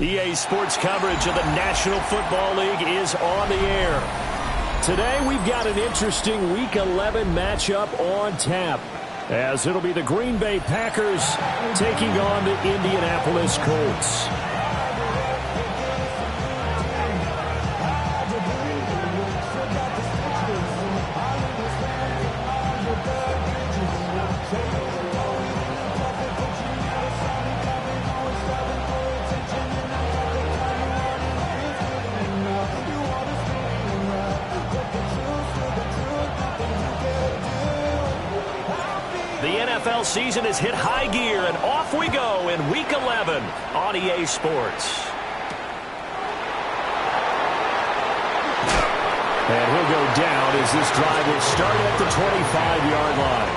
EA Sports coverage of the National Football League is on the air. Today we've got an interesting Week 11 matchup on tap, as it'll be the Green Bay Packers taking on the Indianapolis Colts. NFL season has hit high gear, and off we go in Week 11 on EA Sports. And he'll go down as this drive will start at the 25-yard line.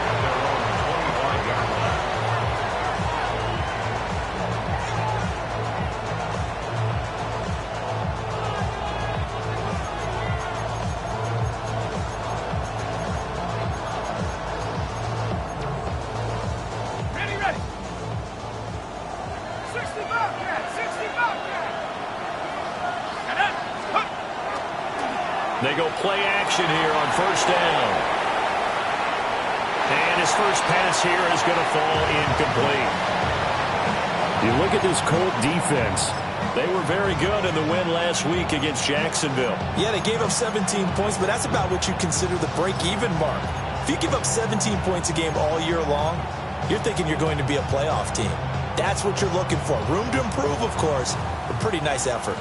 They go play action here on first down. And his first pass here is going to fall incomplete. You look at this Colt defense. They were very good in the win last week against Jacksonville. Yeah, they gave up 17 points, but that's about what you consider the break-even mark. If you give up 17 points a game all year long, you're thinking you're going to be a playoff team. That's what you're looking for. Room to improve, of course, but pretty nice effort.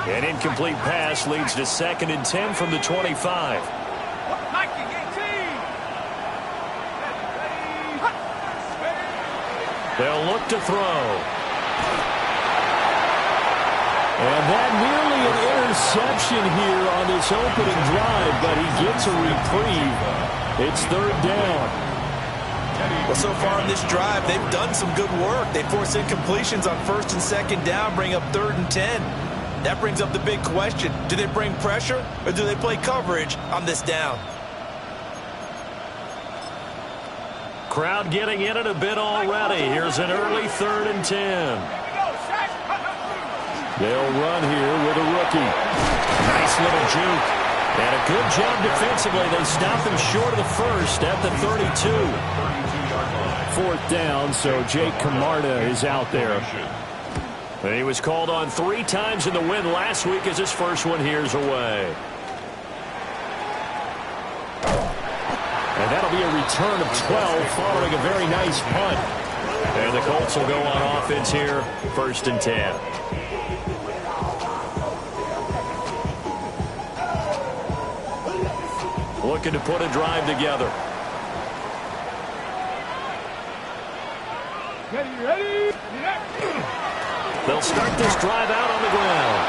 An incomplete pass leads to 2nd and 10 from the 25. They'll look to throw. And that nearly an interception here on this opening drive, but he gets a reprieve. It's 3rd down. Well, so far in this drive, they've done some good work. They force incompletions on 1st and 2nd down, bring up 3rd and 10. That brings up the big question. Do they bring pressure or do they play coverage on this down? Crowd getting in it a bit already. Here's an early 3rd and 10. They'll run here with a rookie. Nice little juke. And a good job defensively. They stop him short of the first at the 32. 4th down, so Jake Camarda is out there. And he was called on 3 times in the win last week as his first one here's away. And that'll be a return of 12 following a very nice punt. And the Colts will go on offense here, 1st and 10. Looking to put a drive together. Ready. They'll start this drive out on the ground.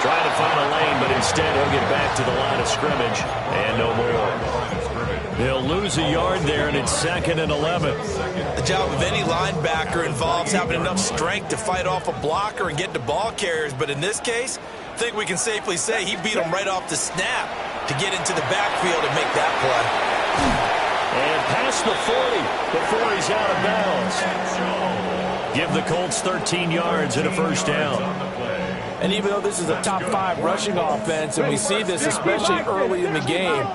Trying to find a lane, but instead he'll get back to the line of scrimmage and no more. They'll lose a yard there, and it's 2nd and 11. The job of any linebacker involves having enough strength to fight off a blocker and get to ball carriers, but in this case, I think we can safely say he beat him right off the snap to get into the backfield and make that play. And past the 40 before he's out of bounds. Give the Colts 13 yards and a 1st down. And even though this is a top 5 rushing offense, and we see this especially early in the game,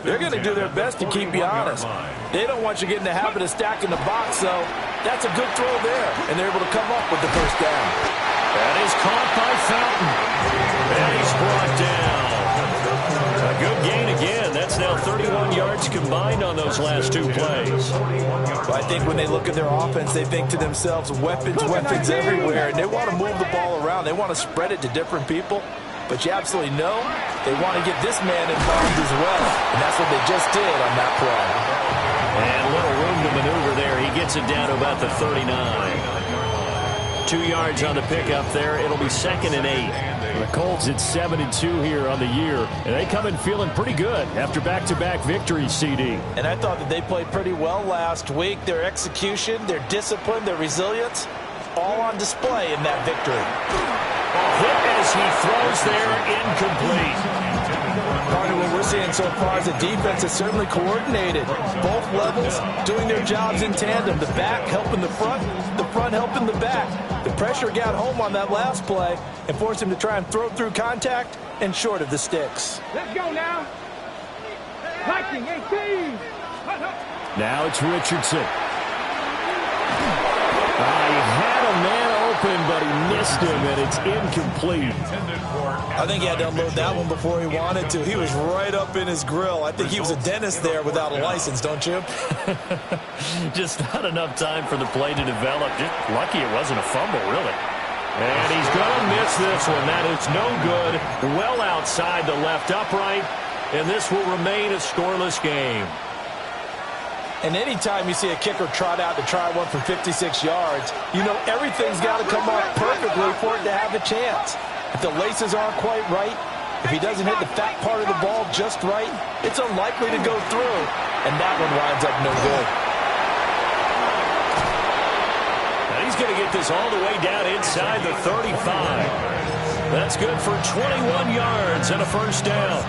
they're going to do their best to keep you honest. They don't want you getting the habit of stacking the box, so that's a good throw there. And they're able to come up with the 1st down. That is caught by Fountain. And he's brought down. A good gain again. That's now 31 yards combined on those last 2 plays. Well, I think when they look at their offense, they think to themselves, weapons everywhere, and they want to move the ball around. They want to spread it to different people, but you absolutely know they want to get this man in bounds as well, and that's what they just did on that play. And a little room to maneuver there. He gets it down to about the 39. 2 yards on the pickup there. It'll be 2nd and 8. The Colts at 7-2 here on the year, and they come in feeling pretty good after back-to-back victories, CD. And I thought that they played pretty well last week. Their execution, their discipline, their resilience, all on display in that victory. A hit as he throws there, incomplete. Partner, when we're seeing so far is the defense is certainly coordinated. Both levels doing their jobs in tandem. The back helping the front helping the back. The pressure got home on that last play and forced him to try and throw through contact and short of the sticks. Let's go now. Liking 18. Now it's Richardson. He had a man open, but he missed him, and it's incomplete. I think he had to unload that one before he wanted to. He was right up in his grill. I think he was a dentist there without a license, don't you? Just not enough time for the play to develop. Just lucky it wasn't a fumble, really. And he's going to miss this one. That is no good. Well outside the left upright, and this will remain a scoreless game. And anytime you see a kicker trot out to try one from 56 yards, you know everything's got to come off perfectly for it to have a chance. If the laces aren't quite right, if he doesn't hit the fat part of the ball just right, it's unlikely to go through. And that one winds up no good. Now he's going to get this all the way down inside the 35. That's good for 21 yards and a first down.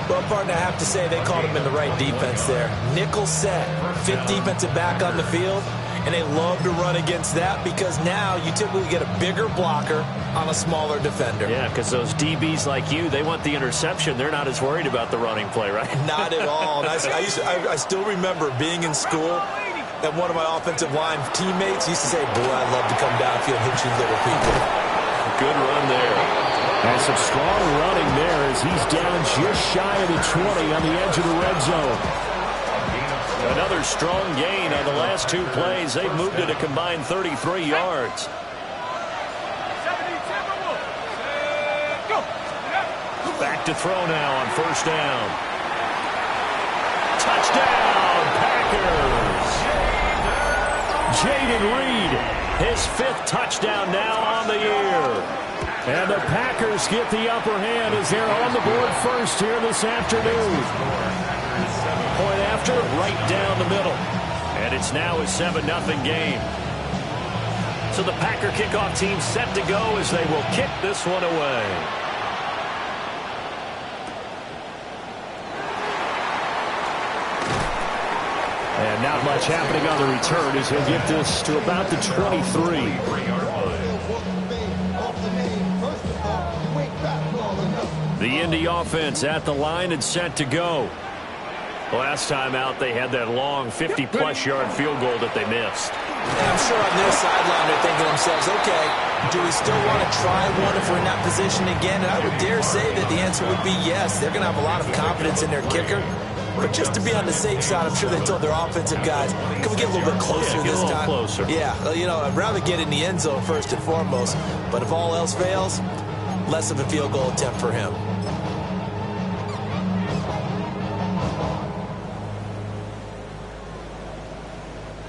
Well, partner, I have to say they called him in the right defense there. Nickel set, fifth defensive back on the field, and they love to run against that because now you typically get a bigger blocker on a smaller defender. Yeah, because those DBs like you, they want the interception. They're not as worried about the running play, right? Not at all. And I still remember being in school, and one of my offensive line teammates used to say, boy, I'd love to come downfield and hit you little people. Good run there. And some strong running there as he's down just shy of the 20 on the edge of the red zone. Another strong gain on the last two plays. They've moved it a combined 33 yards. Back to throw now on first down. Touchdown, Packers. Jaden Reed, his fifth touchdown now on the year. And the Packers get the upper hand as they're on the board first here this afternoon. Point after, right down the middle. And it's now a 7-0 game. So the Packer kickoff team set to go as they will kick this one away. And not much happening on the return as he'll get this to about the 23. The Indy offense at the line and set to go. Last time out, they had that long 50-plus yard field goal that they missed. And I'm sure on their sideline they're thinking to themselves, okay, do we still want to try one if we're in that position again? And I would dare say that the answer would be yes. They're going to have a lot of confidence in their kicker. But just to be on the safe side, I'm sure they told their offensive guys, can we get a little bit closer this time? Closer. Yeah, you know, I'd rather get in the end zone first and foremost. But if all else fails, less of a field goal attempt for him.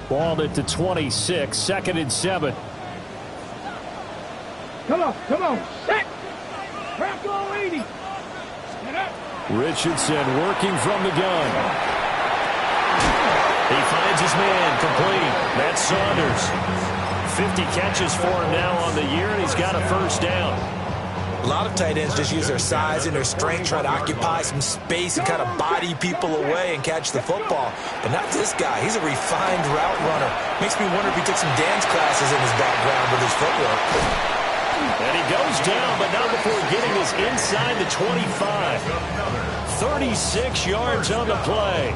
Ball at the 26, 2nd and 7. Come on. Set. Crack on 80. Get up. Richardson working from the gun. He finds his man complete. That's Saunders. 50 catches for him now on the year, and he's got a first down. A lot of tight ends just use their size and their strength, try to occupy some space and kind of body people away and catch the football. But not this guy. He's a refined route runner. Makes me wonder if he took some dance classes in his background with his footwork. And he goes down, but not before getting us inside the 25. 36 yards on the play.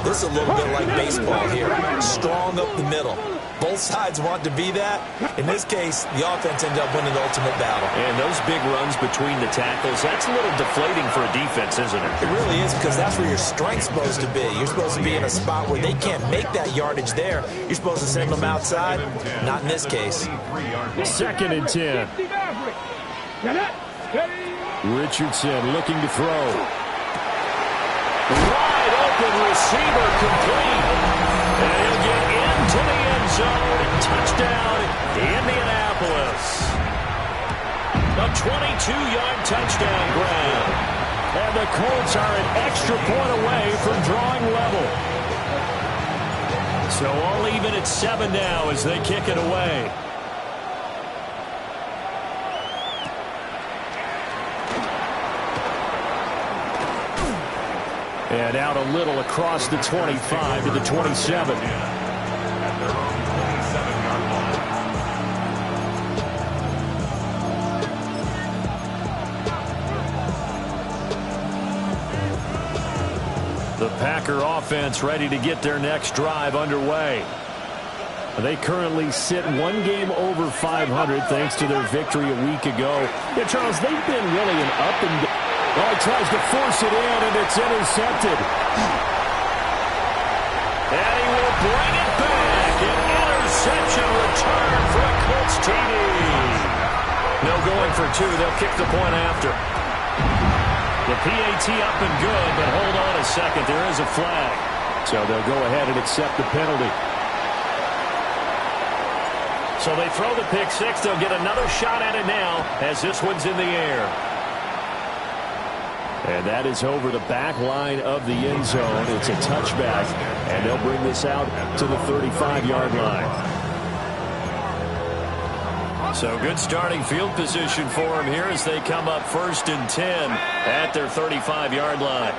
This is a little bit like baseball here. Strong up the middle. Both sides want to be that. In this case, the offense ended up winning the ultimate battle. And those big runs between the tackles, that's a little deflating for a defense, isn't it? It really is, because that's where your strength's supposed to be. You're supposed to be in a spot where they can't make that yardage there. You're supposed to send them outside. Not in this case. 2nd and 10. Richardson looking to throw. Wide open receiver complete. And he'll get into the end zone. Touchdown, Indianapolis. A 22-yard touchdown grab. And the Colts are an extra point away from drawing level. So all even at 7 now as they kick it away. And out a little across the 25 to the 27. The Packer offense ready to get their next drive underway. They currently sit one game over 500 thanks to their victory a week ago. Yeah, Charles, they've been really an up and down. Well, he tries to force it in, and it's intercepted. And he will bring it back. An interception return for a Colts TD. No going for two. They'll kick the point after. The PAT up and good, but hold on a second. There is a flag. So they'll go ahead and accept the penalty. So they throw the pick six. They'll get another shot at it now as this one's in the air. And that is over the back line of the end zone. It's a touchback, and they'll bring this out to the 35-yard line. So good starting field position for them here as they come up 1st and 10 at their 35-yard line.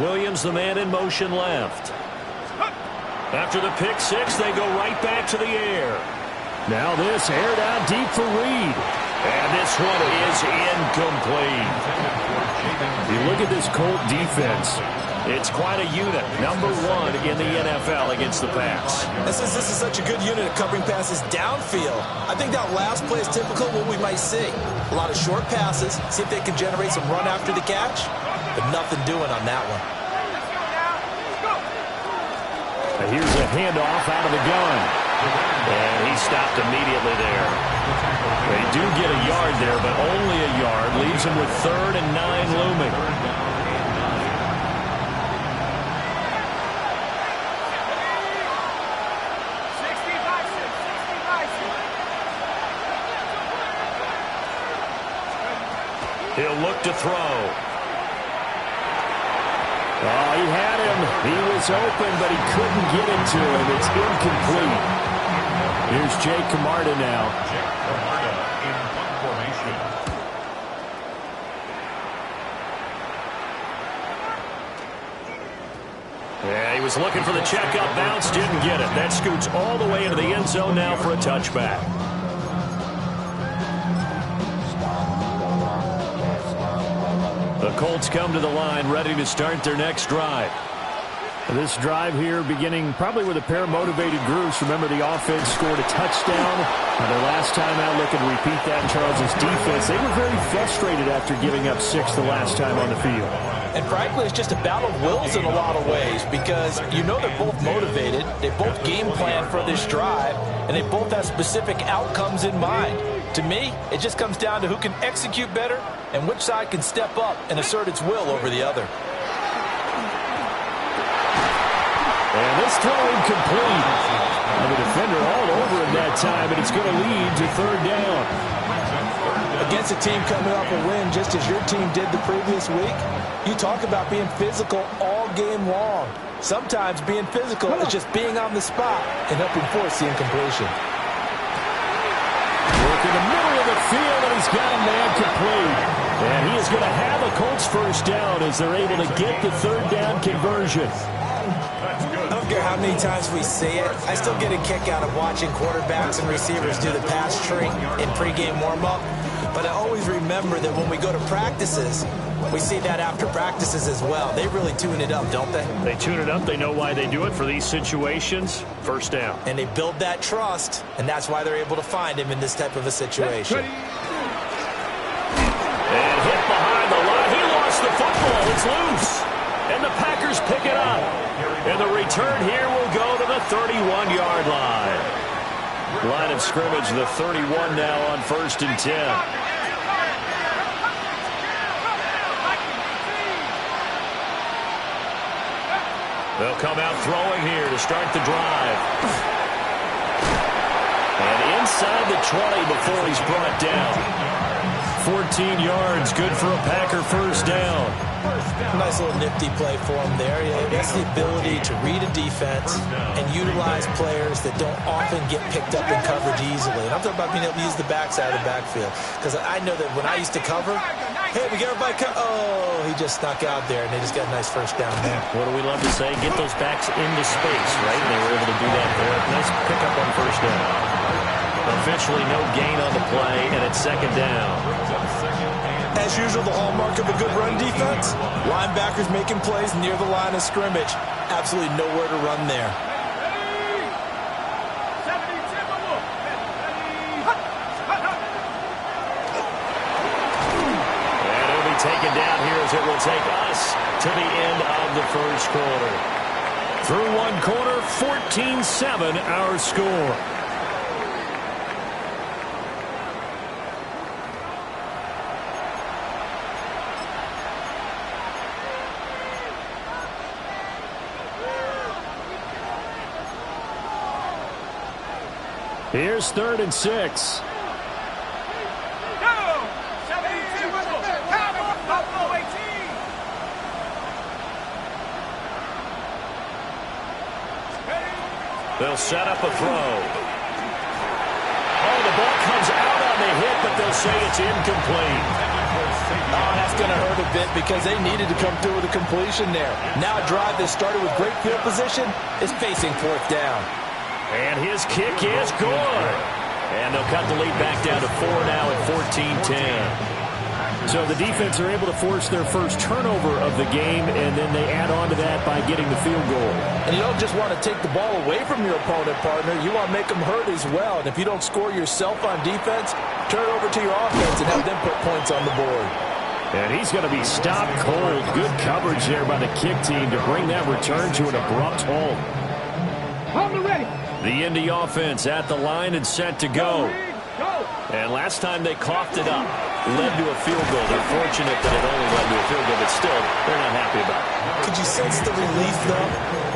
Williams, the man in motion left. After the pick six, they go right back to the air. Now this aired out deep for Reed. And this one is incomplete. You look at this Colt defense. It's quite a unit. Number one in the NFL against the pass. This is such a good unit of covering passes downfield. I think that last play is typical of what we might see. A lot of short passes. See if they can generate some run after the catch. But nothing doing on that one. Here's a handoff out of the gun. And he stopped immediately there. They do get a yard there, but only a yard. Leaves him with 3rd and 9 looming. He'll look to throw. Oh, he had him. He was open, but he couldn't get it to him. It's incomplete. Here's Jake Camarda now. Jake Camarda in punt formation. Yeah, he was looking for the checkup bounce, didn't get it. That scoots all the way into the end zone now for a touchback. The Colts come to the line ready to start their next drive. This drive here beginning probably with a pair of motivated groups. Remember, the offense scored a touchdown. Their last time out, looking to repeat that in Charles's defense. They were very frustrated after giving up 6 the last time on the field. And frankly, it's just a battle of wills in a lot of ways because you know they're both motivated. They both game plan for this drive, and they both have specific outcomes in mind. To me, it just comes down to who can execute better and which side can step up and assert its will over the other. And this throw incomplete. And the defender all over him that time, and it's going to lead to 3rd down. Against a team coming off a win just as your team did the previous week, you talk about being physical all game long. Sometimes being physical is just being on the spot and helping force the incompletion. Work in the middle of the field, and he's got a man complete. And he is going to have a Colts 1st down as they're able to get the 3rd down conversion. I don't care how many times we see it. I still get a kick out of watching quarterbacks and receivers do the pass tree in pregame warm-up. But I always remember that when we go to practices, we see that after practices as well. They really tune it up, don't they? They tune it up. They know why they do it for these situations. 1st down. And they build that trust, and that's why they're able to find him in this type of a situation. And hit behind the line. He lost the football. It's loose. And the Packers pick it up. And the return here will go to the 31-yard line. Line of scrimmage, the 31 now on 1st and 10. They'll come out throwing here to start the drive. And inside the 20 before he's brought down. 14 yards, good for a Packer 1st down. Nice little nifty play for him there. That's the ability to read a defense and utilize players that don't often get picked up in coverage easily. And I'm talking about being able to use the backside of the backfield. Because I know that when I used to cover, Hey, we got everybody. Oh, he just snuck out there, and they just got a nice first down there. What do we love to say? Get those backs into space, right? And they were able to do that there. Nice pickup on first down. Officially no gain on the play, and it's second down. As usual, the hallmark of a good run defense. Linebackers making plays near the line of scrimmage. Absolutely nowhere to run there. Taken down here as it will take us to the end of the first quarter. Through one quarter, 14-7 our score. Here's 3rd and 6. They'll set up a throw. Oh, the ball comes out on the hit, but they'll say it's incomplete. Oh, that's going to hurt a bit because they needed to come through with a completion there. Now a drive that started with great field position is facing 4th down. And his kick is good. And they'll cut the lead back down to 4 now at 14-10. So the defense are able to force their first turnover of the game, and then they add on to that by getting the field goal. And you don't just want to take the ball away from your opponent, partner. You want to make them hurt as well. And if you don't score yourself on defense, turn it over to your offense and have them put points on the board. And he's going to be stopped cold. Good coverage there by the kick team to bring that return to an abrupt halt. Hold it ready. The Indy offense at the line and set to go. And last time they coughed it up, led to a field goal. They're fortunate that it only led to a field goal, but still, they're not happy about it. Could you sense the relief, though,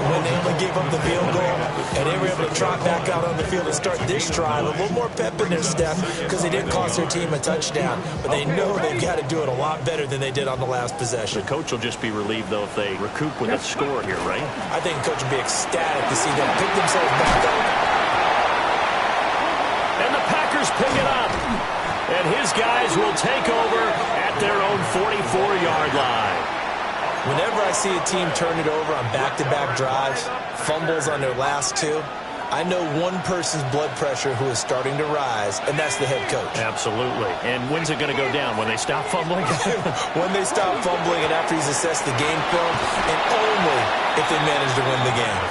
when they only gave up the field goal and they were able to trot back out on the field and start this drive? A little more pep in their step because they didn't cost their team a touchdown, but they know they've got to do it a lot better than they did on the last possession. The coach will just be relieved, though, if they recoup with a score here, right? I think the coach will be ecstatic to see them pick themselves back up. And the Packers pick it up. And his guys will take over at their own 44-yard line. Whenever I see a team turn it over on back-to-back drives, fumbles on their last two, I know one person's blood pressure who is starting to rise, and that's the head coach. Absolutely. And when's it going to go down? When they stop fumbling? When they stop fumbling and after he's assessed the game film, and only if they manage to win the game.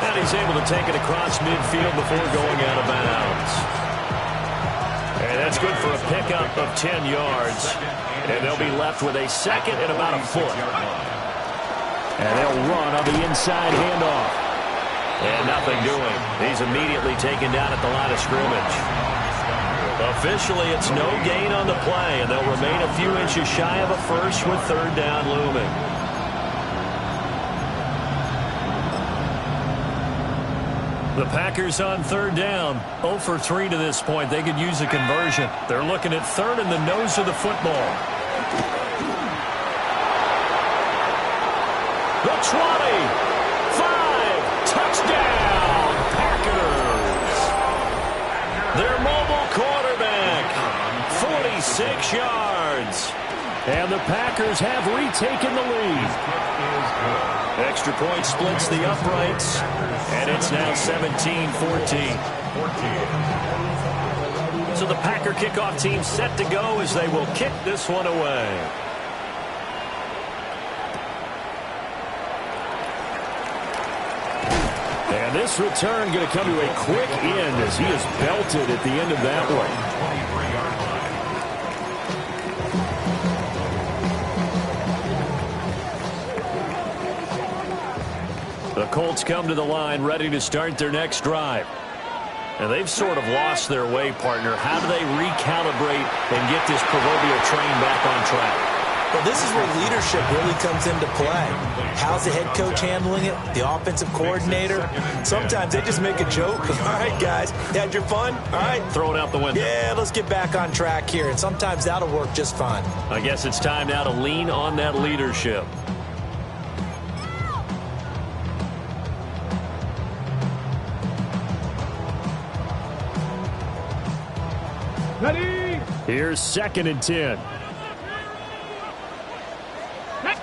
And he's able to take it across midfield before going out of bounds. And that's good for a pickup of 10 yards. And they'll be left with a second and about a foot. And they'll run on the inside handoff. And nothing doing. He's immediately taken down at the line of scrimmage. Officially, it's no gain on the play, and they'll remain a few inches shy of a first with 3rd down looming. The Packers on 3rd down. 0 for 3 to this point. They could use a conversion. They're looking at 3rd and the nose of the football. The 20. 5. Touchdown, Packers. Their mobile quarterback. 46 yards. And the Packers have retaken the lead. Extra point splits the uprights. And it's now 17-14. So the Packer kickoff team set to go as they will kick this one away. And this return going to come to a quick end as he is belted at the end of that one. The Colts come to the line ready to start their next drive. And they've sort of lost their way, partner. How do they recalibrate and get this proverbial train back on track? Well, this is where leadership really comes into play. How's the head coach handling it? The offensive coordinator? Sometimes they just make a joke. All right, guys, had your fun? All right. Throw it out the window. Yeah, let's get back on track here. And sometimes that'll work just fine. I guess it's time now to lean on that leadership. Ready? Here's 2nd and 10.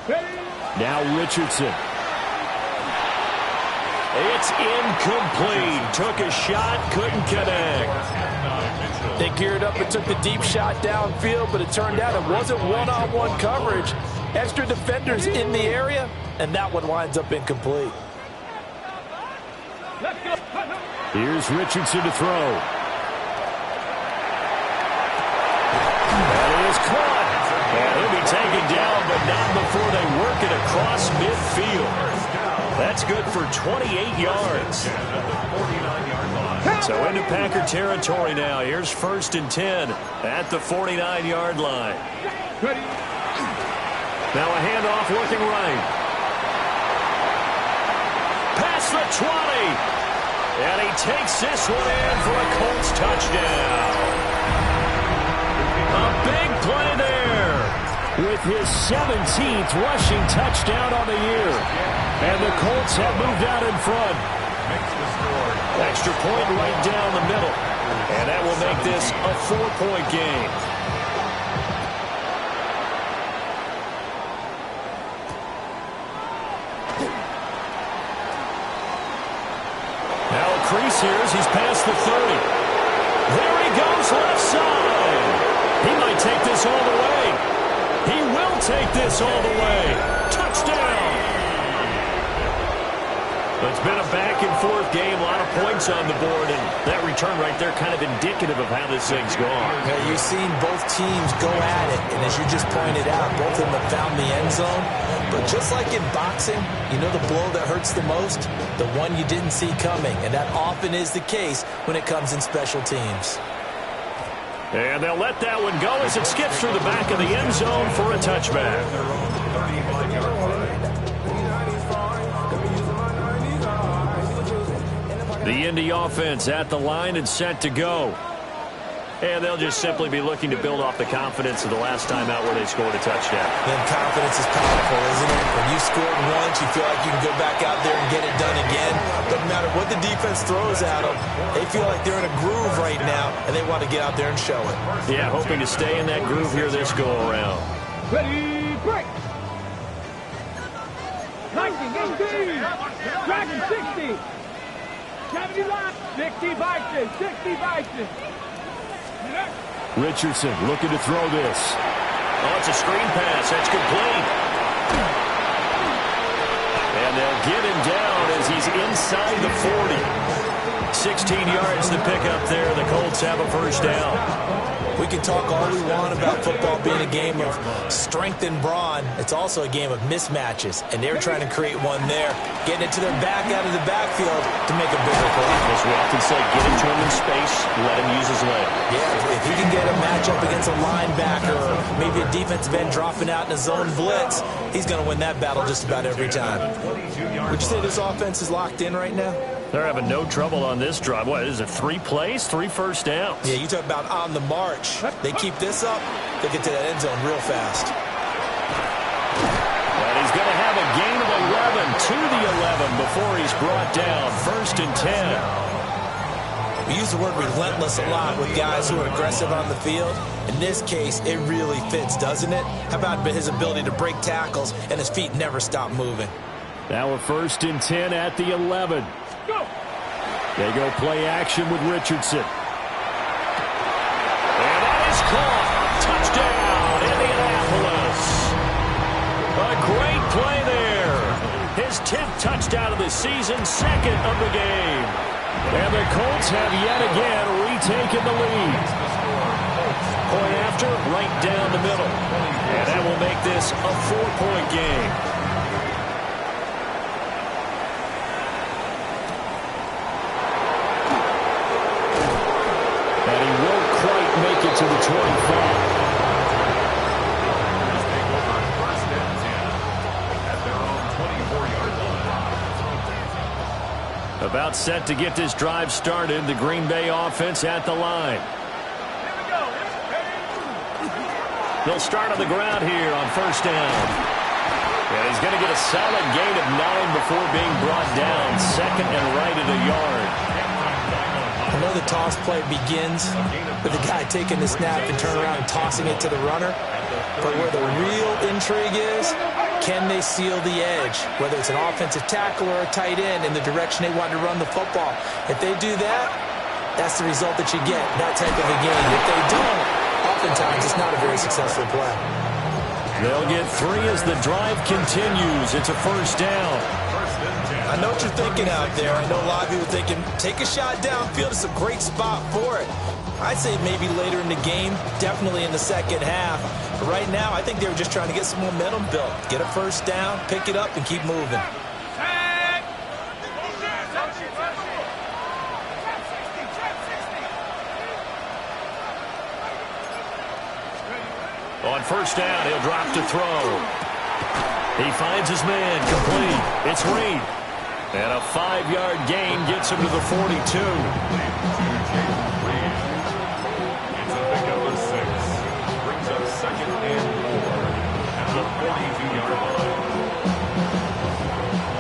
Now Richardson. It's incomplete. Took a shot, couldn't connect. They geared up and took the deep shot downfield, but it turned out it wasn't one-on-one coverage. Extra defenders in the area, and that one winds up incomplete. Here's Richardson to throw. That is caught. And he'll be taken down, but not before they work it across midfield. That's good for 28 yards. So into Packer territory now. Here's 1st and 10 at the 49-yard line. Now a handoff working right. Past the 20. And he takes this one in for a Colts touchdown. A big play there with his 17th rushing touchdown on the year. And the Colts have moved out in front. Extra point right down the middle. And that will make this a 4-point game. Now a crease here as he's past the 30. There he goes left side. He might take this all the way. He will take this all the way. Touchdown. It's been a back-and-forth game, a lot of points on the board, and that return right there kind of indicative of how this thing's gone. Yeah, you've seen both teams go at it, and as you just pointed out, both of them have found the end zone. But just like in boxing, you know the blow that hurts the most? The one you didn't see coming, and that often is the case when it comes in special teams. And they'll let that one go as it skips through the back of the end zone for a touchback. The Indy offense at the line and set to go. And they'll just simply be looking to build off the confidence of the last time out where they scored a touchdown. Then confidence is powerful, isn't it? When you scored once, you feel like you can go back out there and get it done again. Doesn't matter what the defense throws at them. They feel like they're in a groove right now, and they want to get out there and show it. Yeah, hoping to stay in that groove here this go-around. Ready, break. 19, 18, Dragon 60. 70 left, 60 Vikings, 60 Vikings. Richardson looking to throw this. Oh, it's a screen pass. That's complete. And they'll get him down as he's inside the 40. 16 yards to pick up there. The Colts have a first down. We can talk all we want about football being a game of strength and brawn. It's also a game of mismatches, and they're trying to create one there, getting it to their back out of the backfield to make a bigger play. As we often say, get it to him in space, let him use his leg. Yeah, if he can get a matchup against a linebacker or maybe a defensive end dropping out in a zone blitz, he's going to win that battle just about every time. Would you say this offense is locked in right now? They're having no trouble on this drive. What is it, 3 plays, 3 first downs? Yeah, you talk about on the march. They keep this up, they get to that end zone real fast. And he's going to have a gain of 11 to the 11 before he's brought down. 1st and 10. We use the word relentless a lot with guys who are aggressive on the field. In this case, it really fits, doesn't it? How about his ability to break tackles and his feet never stop moving? Now a 1st and 10 at the 11. They go play action with Richardson. And that is caught. Touchdown, Indianapolis. A great play there. His 10th touchdown of the season, 2nd of the game. And the Colts have yet again retaken the lead. Point after, right down the middle. And that will make this a 4-point game. Make it to the 25. About set to get this drive started. The Green Bay offense at the line. They'll start on the ground here on 1st down. And he's going to get a solid gain of 9 before being brought down. 2nd and right at a yard. I know the toss play begins with the guy taking the snap and turn around and tossing it to the runner. But where the real intrigue is, can they seal the edge? Whether it's an offensive tackle or a tight end in the direction they want to run the football. If they do that, that's the result that you get, that type of a game. If they don't, oftentimes it's not a very successful play. They'll get 3 as the drive continues. It's a first down. I know what you're thinking out there. I know a lot of people are thinking, take a shot downfield. It's a great spot for it. I'd say maybe later in the game, definitely in the second half. But right now, I think they were just trying to get some momentum built. Get a first down, pick it up, and keep moving. On first down, he'll drop to throw. He finds his man, complete. It's Reed. And a 5-yard gain gets him to the 42. It's a pick up of 6. Brings up 2nd and 4 at the 42-yard line.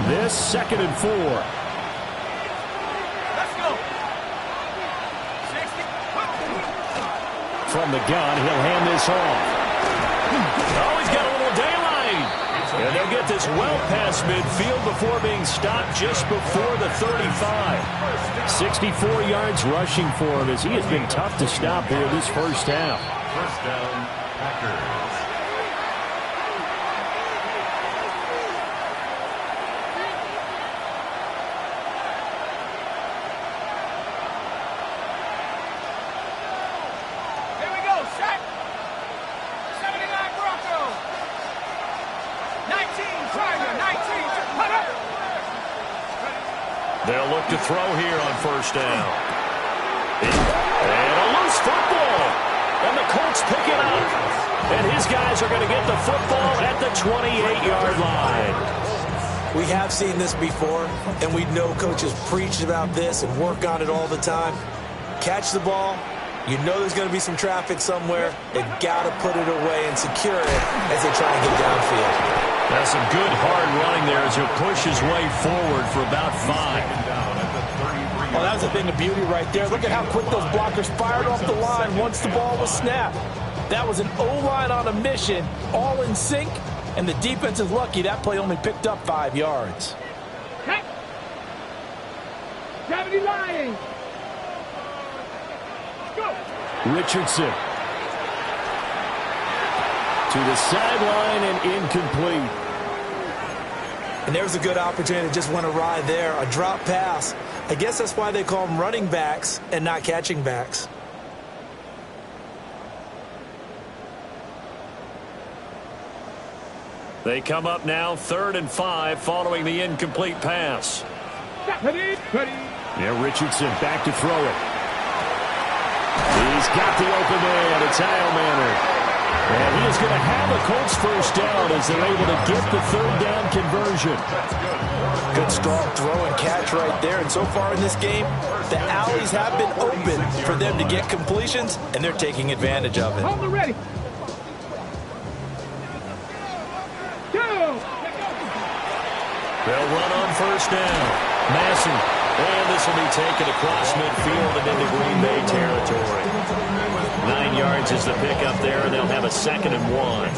This 2nd and 4. Let's go. 60. From the gun, he'll hand this off. Oh, he's got a little daylight. And they'll get this well past midfield before being stopped just before the 35. 64 yards rushing for him as he has been tough to stop here this first half. First down, Packers. Here we go, set. 79 Broncos. 19 Tiger, 19. Put up. They'll look to throw here on first down. And a loose football. And the Colts pick it up. And his guys are going to get the football at the 28-yard line. We have seen this before, and we know coaches preach about this and work on it all the time. Catch the ball. You know there's going to be some traffic somewhere. They've got to put it away and secure it as they try and get downfield. That's some good hard running there as he'll push his way forward for about 5. Oh, that was a thing of beauty right there. Look at how quick those blockers fired off the line once the ball was snapped. That was an O-line on a mission, all in sync, and the defense is lucky that play only picked up 5 yards. Cut. Gravity line. Go. Richardson to the sideline and incomplete. And there's a good opportunity that just went awry there, a drop pass. I guess that's why they call them running backs and not catching backs. They come up now 3rd and 5 following the incomplete pass. Ready. Yeah, Richardson back to throw it. He's got the open man. It's Heilmanner. And he is going to have a Colts first down as they're able to get the 3rd down conversion. Good strong throw and catch right there. And so far in this game, the alleys have been open for them to get completions, and they're taking advantage of it. Hold the ready. Go. They'll run on first down. Massey. And this will be taken across midfield and into Green Bay territory. 9 yards is the pickup there. They'll have a 2nd and 1.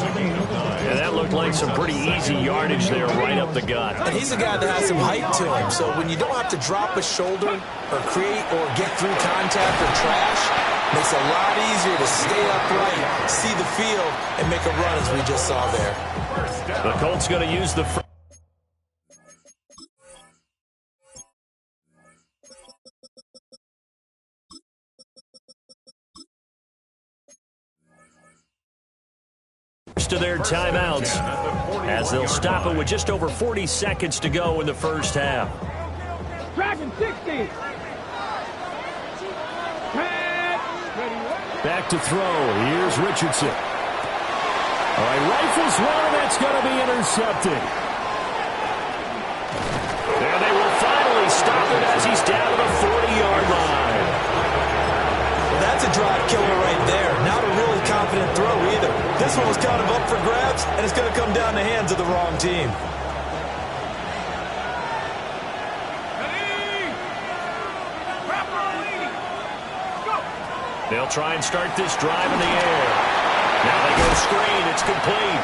And that looked like some pretty easy yardage there right up the gut. And he's a guy that has some height to him. So when you don't have to drop a shoulder or create or get through contact or trash, makes it a lot easier to stay upright, see the field, and make a run as we just saw there. The Colts going to use the to their timeouts as they'll stop it with just over 40 seconds to go in the first half. Dragon 60. Back to throw. Here's Richardson. All right, rifles one. That's going to be intercepted. And they will finally stop it as he's down to the 40-yard line. Well, that's a drive killer right there. Not a really confident throw either. This one was kind of up for grabs, and it's going to come down the hands of the wrong team. They'll try and start this drive in the air. Now they go screen. It's complete.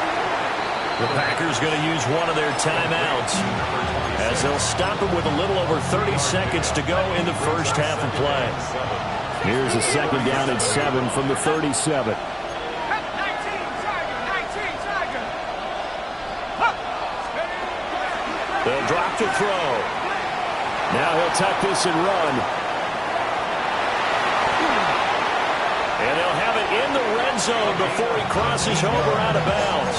The Packers going to use one of their timeouts as they'll stop it with a little over 30 seconds to go in the first half of play. Here's a second down and 7 from the 37. They'll drop to throw. Now he'll tuck this and run. And they'll have it in the red zone before he crosses over out of bounds.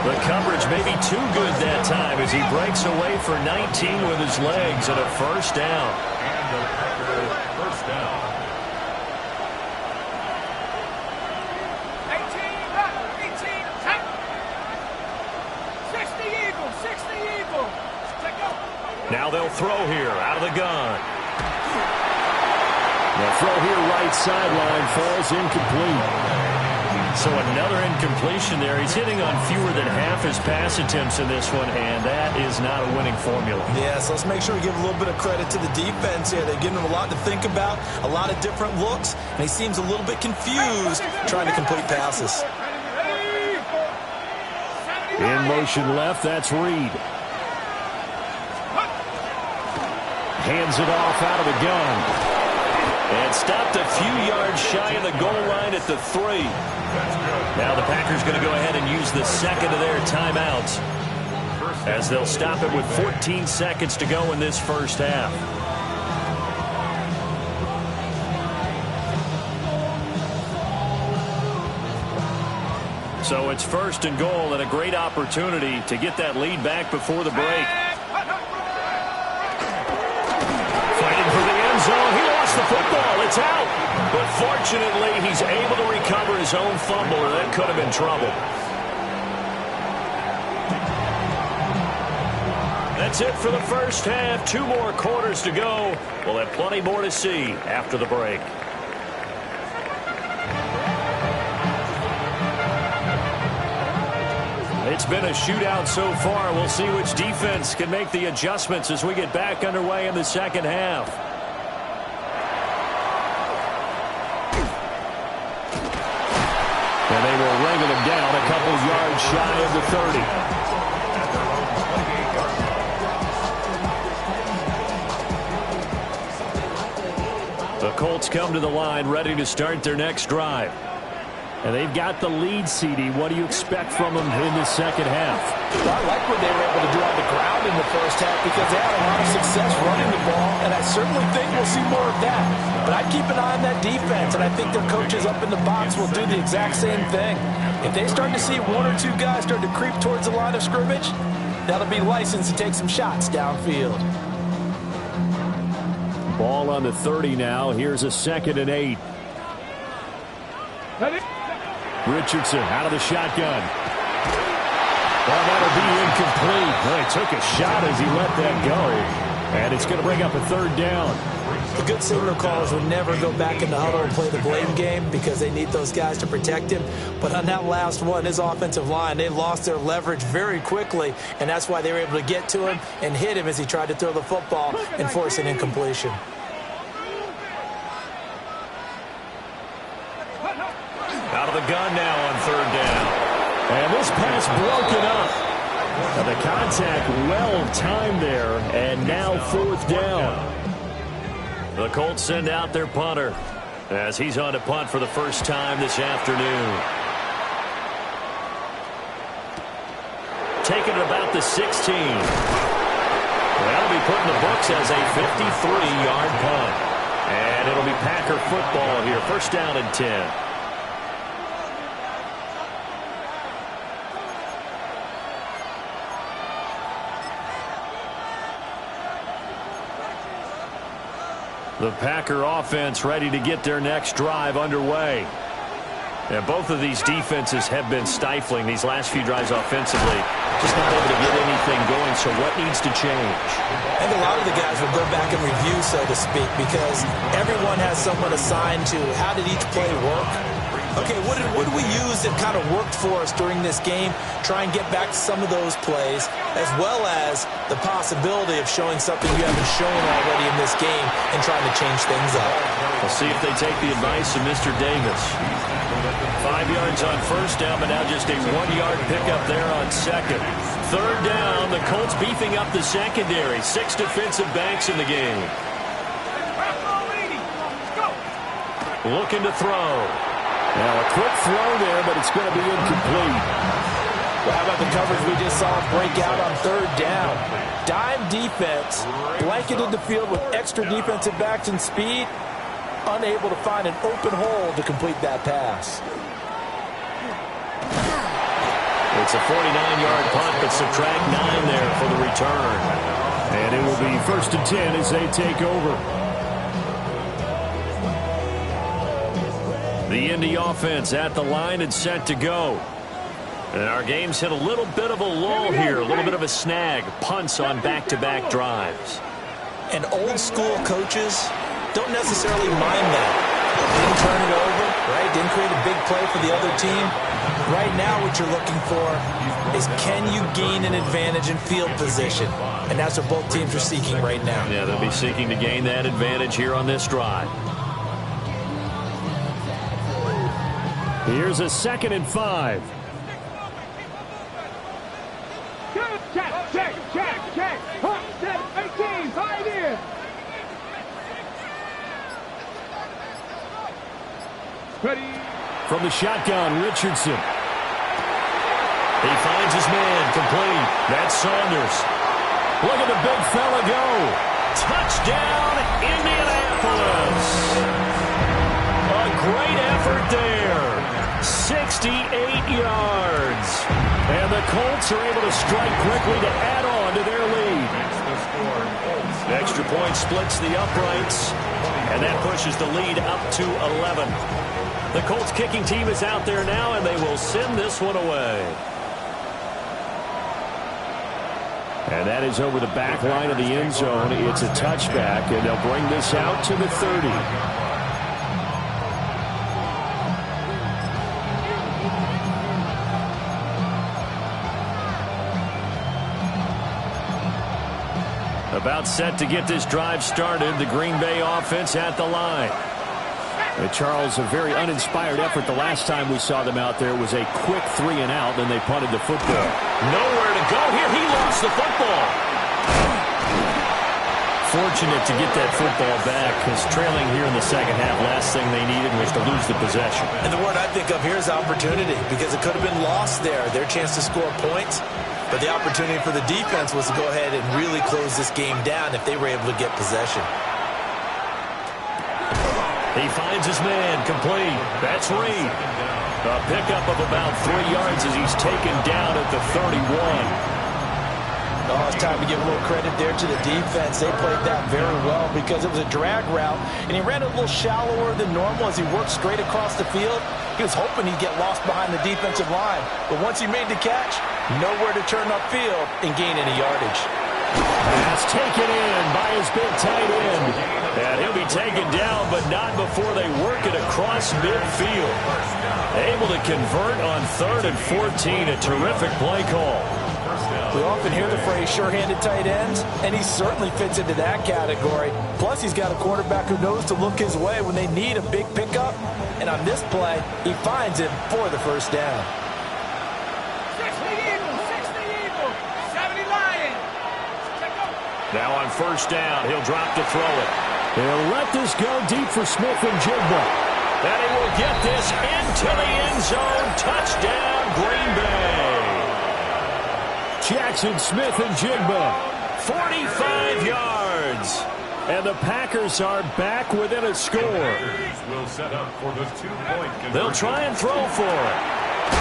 The coverage may be too good that time as he breaks away for 19 with his legs and a first down. And the Packers first down. 60 Eagles. Now they'll throw here out of the gun. The throw here right sideline falls incomplete. So another incompletion there. He's hitting on fewer than half his pass attempts in this one, and that is not a winning formula. Yes, let's make sure we give a little bit of credit to the defense here. They're giving him a lot to think about, a lot of different looks, and he seems a little bit confused trying to complete passes. In motion left, that's Reed. Hands it off out of the gun. And stopped a few yards shy of the goal line at the 3. Now the Packers going to go ahead and use the second of their timeouts as they'll stop it with 14 seconds to go in this first half. So it's first and goal and a great opportunity to get that lead back before the break. Fighting for the end zone. He lost the football. It's out. But fortunately, he's able to recover his own fumble, or that could have been trouble. That's it for the first half. 2 more quarters to go. We'll have plenty more to see after the break. It's been a shootout so far. We'll see which defense can make the adjustments as we get back underway in the second half. And they will wrangle him down a couple yards shy of the 30. The Colts come to the line ready to start their next drive. And they've got the lead, CD. What do you expect from them in the second half? Well, I like what they were able to do on the ground in the first half because they had a lot of success running the ball, and I certainly think we'll see more of that. But I'd keep an eye on that defense, and I think their coaches up in the box will do the exact same thing. If they start to see 1 or 2 guys start to creep towards the line of scrimmage, that'll be licensed to take some shots downfield. Ball on the 30 now. Here's a 2nd and 8. Richardson out of the shotgun. Well, that'll be incomplete. Well, he took a shot as he let that go. And it's going to bring up a 3rd down. The good signal callers would never go back in the huddle and play the blame game because they need those guys to protect him. But on that last one, his offensive line, they lost their leverage very quickly, and that's why they were able to get to him and hit him as he tried to throw the football and force an incompletion. Out of the gun now on 3rd down. And this pass broken up. And the contact well timed there, and now 4th down. The Colts send out their punter as he's on to punt for the first time this afternoon. Taking it about the 16. That'll be put in the books as a 53-yard punt. And it'll be Packer football here. First down and 10. The Packer offense ready to get their next drive underway. And both of these defenses have been stifling these last few drives offensively. Just not able to get anything going, so what needs to change? I think a lot of the guys will go back and review, so to speak, because everyone has someone assigned to how did each play work. Okay, what did we use that kind of worked for us during this game? Try and get back to some of those plays, as well as the possibility of showing something you haven't shown already in this game and trying to change things up. We'll see if they take the advice of Mr. Davis. 5 5 yards on first down, but now just a 1-yard pickup there on second. Third down, the Colts beefing up the secondary. 6 defensive backs in the game. Looking to throw. Now a quick throw there, but it's going to be incomplete. Well, how about the coverage we just saw break out on third down? Dime defense, blanketed the field with extra defensive backs and speed, unable to find an open hole to complete that pass. It's a 49-yard punt, but subtract 9 there for the return. And it will be 1st and 10 as they take over. The Indy offense at the line and set to go. And our game's hit a little bit of a lull here, a little bit of a snag. Punts on back-to-back drives. And old-school coaches don't necessarily mind that. Didn't turn it over, right? Didn't create a big play for the other team. Right now what you're looking for is can you gain an advantage in field position? And that's what both teams are seeking right now. Yeah, they'll be seeking to gain that advantage here on this drive. Here's a 2nd and 5. Check. Hop, set, 18, pioneer. Ready. From the shotgun, Richardson. He finds his man, complete. That's Saunders. Look at the big fella go. Touchdown, Indianapolis. A great effort there. 68 yards. And the Colts are able to strike quickly to add on to their lead. The extra point splits the uprights, and that pushes the lead up to 11. The Colts kicking team is out there now, and they will send this one away. And that is over the back line of the end zone. It's a touchback, and they'll bring this out to the 30. About set to get this drive started. The Green Bay offense at the line. And Charles, a very uninspired effort the last time we saw them out there. It was a quick 3 and out, then they punted the football. Nowhere to go here. He lost the football. Fortunate to get that football back, because trailing here in the second half, last thing they needed was to lose the possession. And the word I think of here is opportunity, because it could have been lost there. Their chance to score points. But the opportunity for the defense was to go ahead and really close this game down if they were able to get possession. He finds his man, complete. That's Reed. A pickup of about 3 yards as he's taken down at the 31. Oh, it's time to give a little credit there to the defense. They played that very well because it was a drag route, and he ran a little shallower than normal as he worked straight across the field. He was hoping he'd get lost behind the defensive line, but once he made the catch, nowhere to turn upfield and gain any yardage. That's taken in by his big tight end. And he'll be taken down, but not before they work it across midfield. Able to convert on 3rd and 14. A terrific play call. We often hear the phrase sure-handed tight ends, and he certainly fits into that category. Plus, he's got a quarterback who knows to look his way when they need a big pickup. And on this play, he finds him for the first down. 60 Eagle, 70 Lion. Now on first down, he'll drop to throw it. They'll let this go deep for Smith and Jigba. And he will get this into the end zone. Touchdown, Green Bay. Jackson Smith and Jigba. 45 yards. And the Packers are back within a score. Will set up for the 2-point conversion. They'll try and throw for it.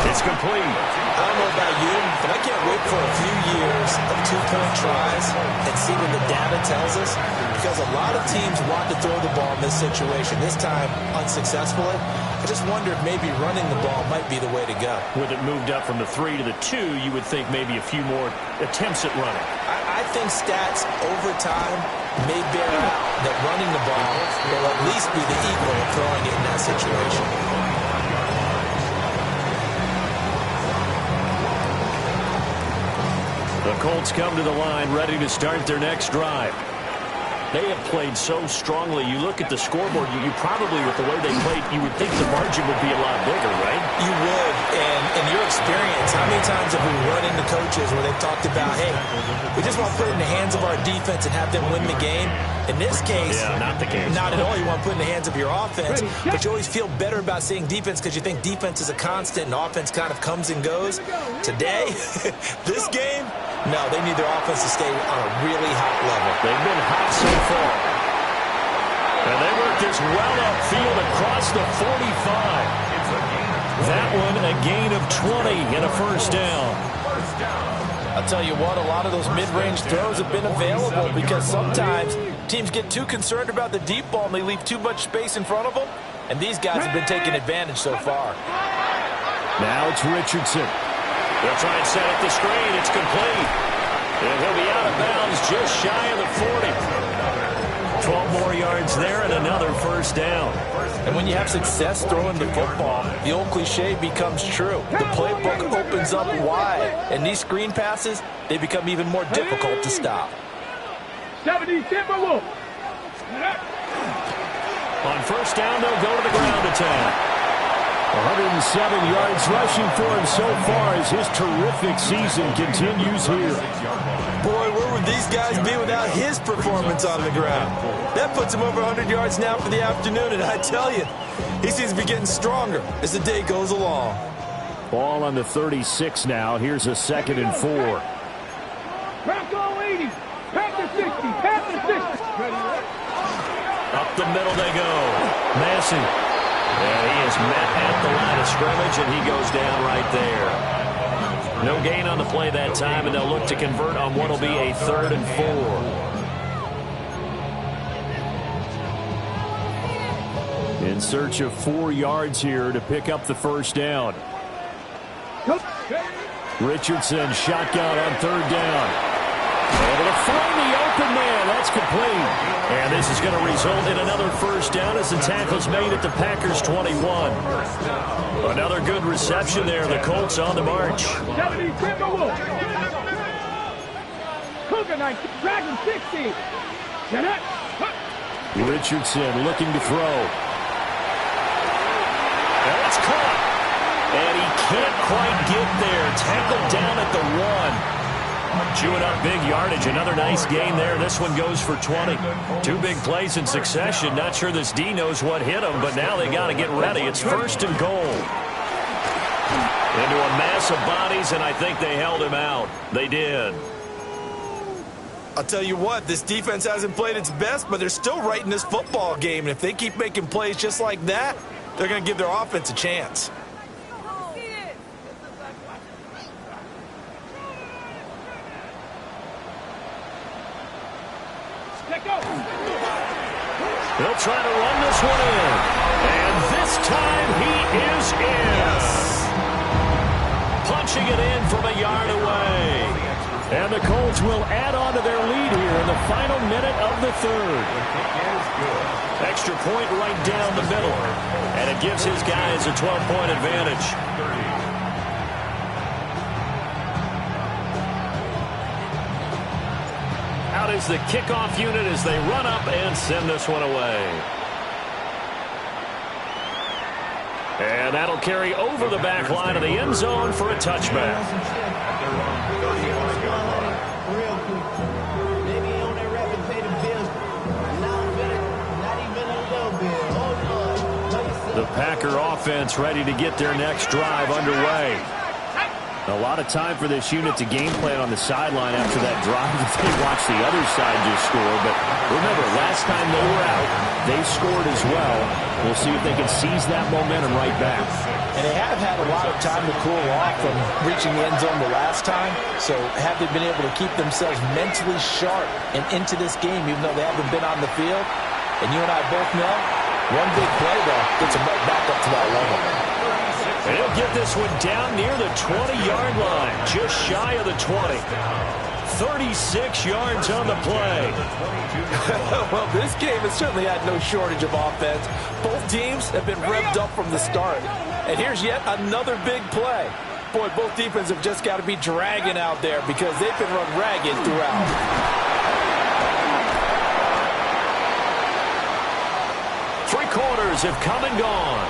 It's complete. I don't know about you, but I can't wait for a few years of 2-point tries and see what the data tells us, because a lot of teams want to throw the ball in this situation, this time unsuccessfully. I just wonder if maybe running the ball might be the way to go. With it moved up from the 3 to the 2, you would think maybe a few more attempts at running. I think stats over time may bear out that running the ball will at least be the equal of throwing it in that situation. The Colts come to the line ready to start their next drive. They have played so strongly. You look at the scoreboard, you probably, with the way they played, you would think the margin would be a lot bigger, right? You would. And in your experience, how many times have we run into coaches where they've talked about, hey, we just want to put it in the hands of our defense and have them win the game? In this case, not the case. Not at all. You want to put it in the hands of your offense, but you always feel better about seeing defense because you think defense is a constant and offense kind of comes and goes. Today, this game, no, they need their offense to stay on a really hot level. They've been hot so far. And they work this well upfield across the 45. That one a gain of 20 and a first down. I'll tell you what, a lot of those mid-range throws have been available because sometimes teams get too concerned about the deep ball and they leave too much space in front of them. And these guys have been taking advantage so far. Now it's Richardson. They'll try and set up the screen. It's complete. And he'll be out of bounds just shy of the 40. 12 more yards there and another first down. And when you have success throwing the football, the old cliche becomes true. The playbook opens up wide, and these screen passes, they become even more difficult to stop. 70 Timberwolves. On first down, they'll go to the ground attack. 107 yards rushing for him so far as his terrific season continues here. Boy, where would these guys be without his performance on the ground? That puts him over 100 yards now for the afternoon, and I tell you, he seems to be getting stronger as the day goes along. Ball on the 36 now. Here's a 2nd and 4. Bronco 80. Pack the 60. Pack the 60. Up the middle they go. Massey. And he is met at the line of scrimmage, and he goes down right there. No gain on the play that time, and they'll look to convert on what will be a 3rd and 4. In search of 4 yards here to pick up the first down. Richardson shotgun on 3rd down. Able to find the open man. That's complete. And this is going to result in another first down as the tackle's made at the Packers' 21. Another good reception there. The Colts on the march. 70 Timberwolves. Cougar 90. Dragon 60. Richardson looking to throw. And it's caught. And he can't quite get there. Tackled down at the 1. Chewing up big yardage. Another nice gain there. This one goes for 20. 2 big plays in succession. Not sure this D knows what hit him, but now they got to get ready. It's 1st and goal. Into a mass of bodies, and I think they held him out. They did. I'll tell you what, this defense hasn't played its best, but they're still right in this football game. And if they keep making plays just like that, they're going to give their offense a chance. They'll try to run this one in. And this time he is in. Punching it in from a yard away. And the Colts will add on to their lead here in the final minute of the 3rd. Extra point right down the middle. And it gives his guys a 12-point advantage. Out is the kickoff unit as they run up and send this one away. And that'll carry over the back line of the end zone for a touchback. The Packer offense ready to get their next drive underway. A lot of time for this unit to game plan on the sideline after that drive if they watch the other side just score. But remember, last time they were out, they scored as well. We'll see if they can seize that momentum right back. And they have had a lot of time to cool off from reaching the end zone the last time. So have they been able to keep themselves mentally sharp and into this game, even though they haven't been on the field? And you and I both know, one big play, though, gets them right back up to that level. And he'll get this one down near the 20-yard line, just shy of the 20. 36 yards on the play. Well, this game has certainly had no shortage of offense. Both teams have been revved up from the start. And here's yet another big play. Boy, both defenses have just got to be dragging out there because they've been run ragged throughout. Packers have come and gone.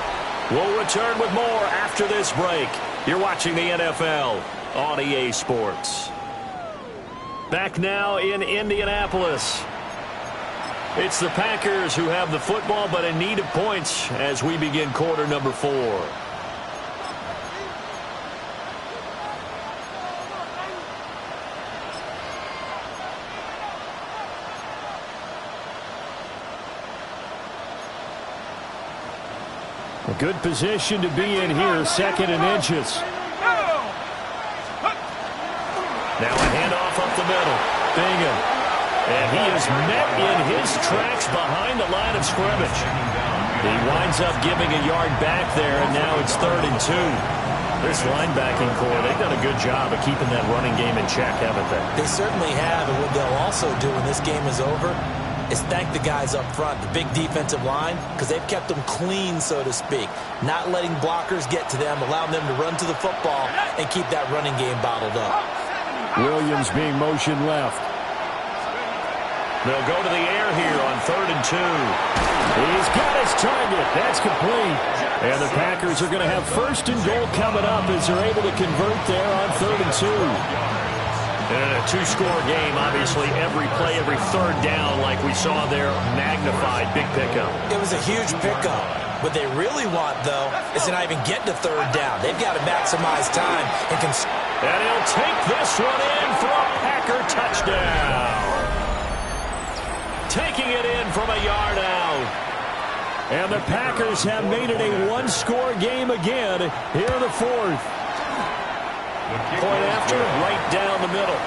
We'll return with more after this break. You're watching the NFL on EA Sports. Back now in Indianapolis. It's the Packers who have the football, but in need of points as we begin quarter number 4. A good position to be in here, 2nd and inches. Now a handoff up the middle. Bingham. And he is met in his tracks behind the line of scrimmage. He winds up giving a yard back there, and now it's 3rd and 2. This linebacking core, they've done a good job of keeping that running game in check, haven't they? They certainly have, and what they'll also do when this game is over is thank the guys up front, the big defensive line, because they've kept them clean, so to speak. Not letting blockers get to them, allowing them to run to the football and keep that running game bottled up. Williams being motioned left. They'll go to the air here on 3rd and 2. He's got his target. That's complete. And the Packers are going to have 1st and goal coming up as they're able to convert there on 3rd and 2. And in a 2-score game, obviously, every play, every 3rd down, like we saw there, magnified, big pickup. It was a huge pickup. What they really want, though, is to not even get to 3rd down. They've got to maximize time. And he'll take this one in for a Packer touchdown. Taking it in from a yard out. And the Packers have made it a 1-score game again here in the 4th. Point after, right down the middle.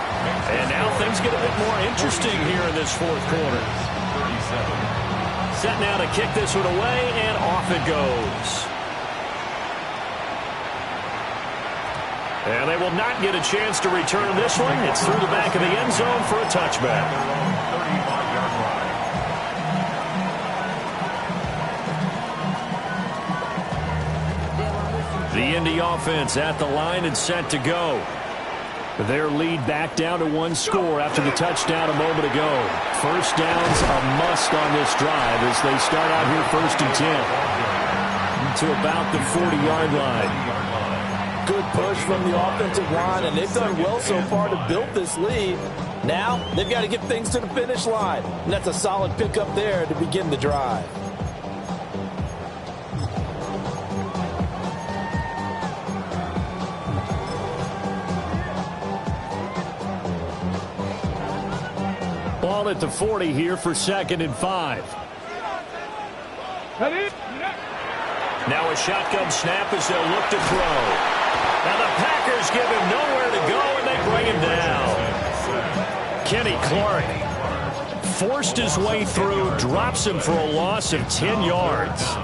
And now things get a bit more interesting here in this 4th quarter. Set now to kick this one away, and off it goes. And they will not get a chance to return this one. It's through the back of the end zone for a touchback. The Indy offense at the line and set to go. Their lead back down to 1 score after the touchdown a moment ago. 1st down's a must on this drive as they start out here 1st and 10 to about the 40-yard line. Good push from the offensive line, and they've done well so far to build this lead. Now they've got to get things to the finish line, and that's a solid pickup there to begin the drive. Ball at the 40 here for 2nd and 5. Now a shotgun snap as they'll look to throw. Now the Packers give him nowhere to go, and they bring him down. Kenny Clark forced his way through, drops him for a loss of 10 yards.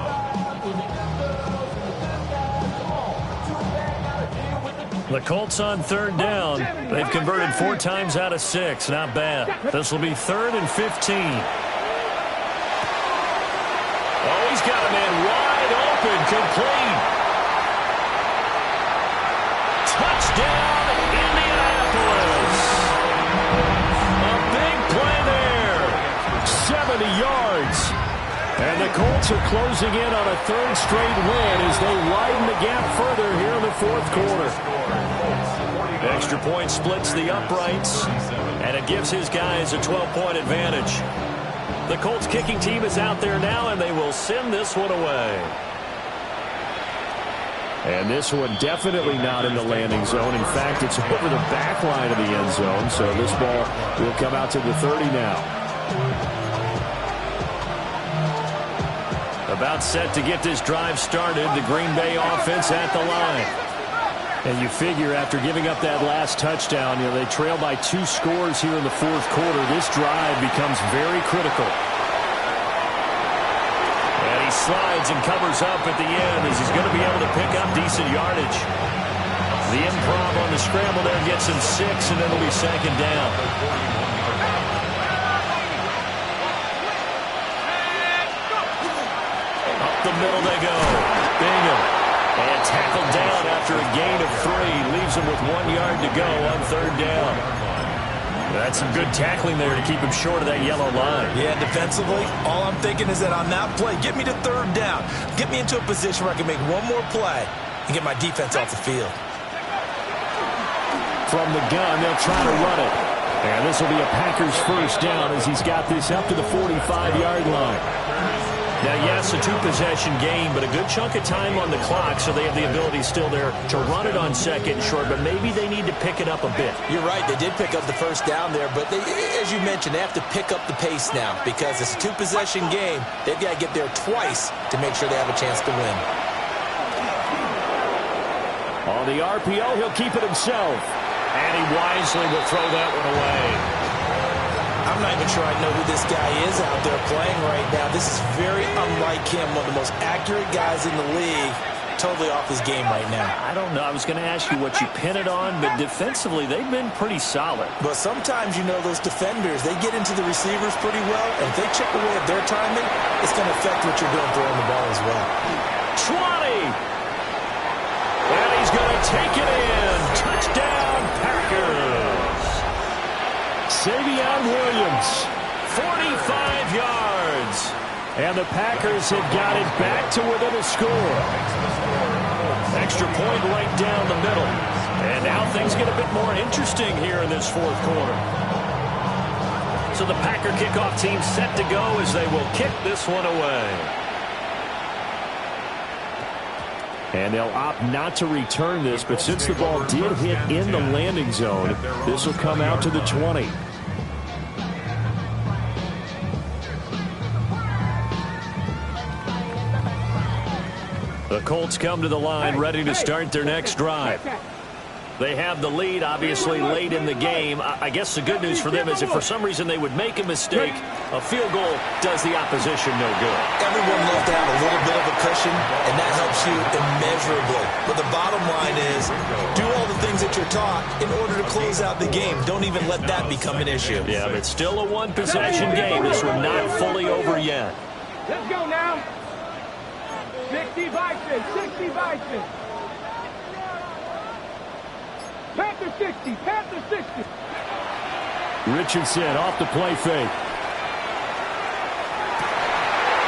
The Colts on 3rd down. They've converted 4 times out of 6. Not bad. This will be 3rd and 15. Oh, he's got a man wide open, complete. Touchdown, Indianapolis. A big play there. 70 yards. And the Colts are closing in on a 3rd straight win as they widen the gap further here in the 4th quarter. Extra point splits the uprights, and it gives his guys a 12-point advantage. The Colts kicking team is out there now, and they will send this one away. And this one definitely not in the landing zone. In fact, it's over the back line of the end zone, so this ball will come out to the 30 now. About set to get this drive started, the Green Bay offense at the line. And you figure after giving up that last touchdown, they trail by 2 scores here in the 4th quarter. This drive becomes very critical. And he slides and covers up at the end as he's going to be able to pick up decent yardage. The improv on the scramble there gets him 6, and it'll be 2nd down. Up the middle they go. Bingham. And tackled down after a gain of 3. Leaves him with 1 yard to go on 3rd down. That's some good tackling there to keep him short of that yellow line. Yeah, defensively, all I'm thinking is that on that play, get me to third down. Get me into a position where I can make one more play and get my defense off the field. From the gun, they'll try to run it. And this will be a Packers first down as he's got this up to the 45-yard line. Now, yes, a two-possession game, but a good chunk of time on the clock, so they have the ability still there to run it on second and short, but maybe they need to pick it up a bit. You're right. They did pick up the first down there, but as you mentioned, they have to pick up the pace now because it's a two-possession game. They've got to get there twice to make sure they have a chance to win. On the RPO, he'll keep it himself. And he wisely will throw that one away. I'm not even sure I know who this guy is out there playing right now. This is very unlike him, one of the most accurate guys in the league. Totally off his game right now. I don't know. I was going to ask you what you pin it on, but defensively, they've been pretty solid. But sometimes, you know, those defenders, they get into the receivers pretty well, and if they chip away at their timing, it's going to affect what you're doing throwing the ball as well. 20! And he's going to take it in. Touchdown, Packers! Savion Williams, 45 yards. And the Packers have got it back to within a score. Extra point right down the middle. And now things get a bit more interesting here in this fourth quarter. So the Packer kickoff team set to go as they will kick this one away. And they'll opt not to return this, but since the ball did hit in the landing zone, this will come out to the 20. The Colts come to the line ready to start their next drive. They have the lead, obviously, late in the game. I guess the good news for them is if for some reason they would make a mistake, a field goal does the opposition no good. Everyone loves to have a little bit of a cushion, and that helps you immeasurably. But the bottom line is do all the things that you're taught in order to close out the game. Don't even let that become an issue. Yeah, but it's still a one-possession game. This one not fully over yet. Let's go now. 60 Bison, 60 Bison. Panther 60, Panther 60. Richardson off the play fake.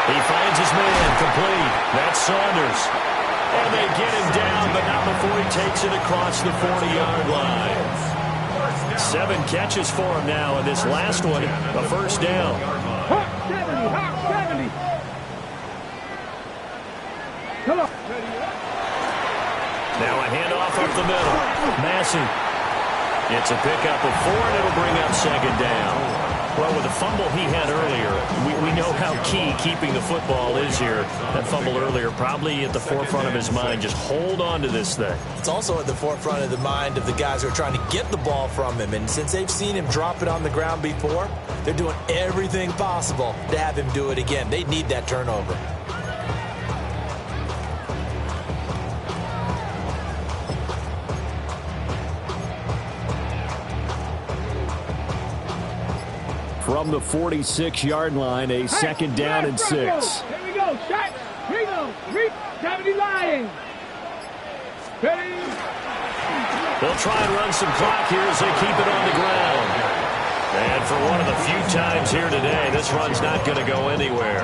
He finds his man, complete. That's Saunders. And they get him down, but not before he takes it across the 40-yard line. 7 catches for him now, and this last one, a first down. Hawk 70, Hawk 70. Come on. Now a handoff up the middle. Massey. It's a pickup of 4, and it'll bring up second down. Well, with the fumble he had earlier, we know how key keeping the football is here. That fumble earlier probably at the forefront of his mind. Just hold on to this thing. It's also at the forefront of the mind of the guys who are trying to get the ball from him. And since they've seen him drop it on the ground before, they're doing everything possible to have him do it again. They need that turnover. From the 46-yard line, a second down and 6. Here we go. Shot. Here we go. 70 Lions. Ready. They'll try and run some clock here as they keep it on the ground. And for one of the few times here today, this run's not going to go anywhere.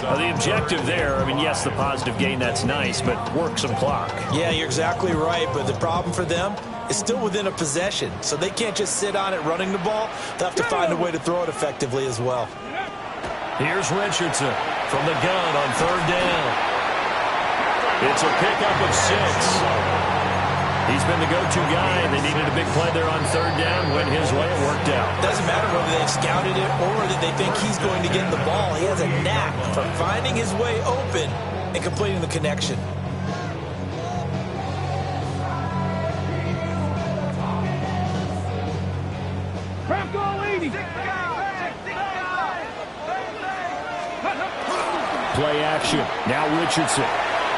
The objective there, I mean, yes, the positive gain, that's nice, but work some clock. Yeah, you're exactly right, but the problem for them is still within a possession, so they can't just sit on it running the ball. They'll have to find a way to throw it effectively as well. Here's Richardson from the gun on third down. It's a pickup of 6. He's been the go-to guy. They needed a big play there on third down. Went his way. It worked out. Doesn't matter whether they've scouted it or that they think he's going to get the ball. He has a knack for finding his way open and completing the connection. Bronco 80. Play action. Now Richardson.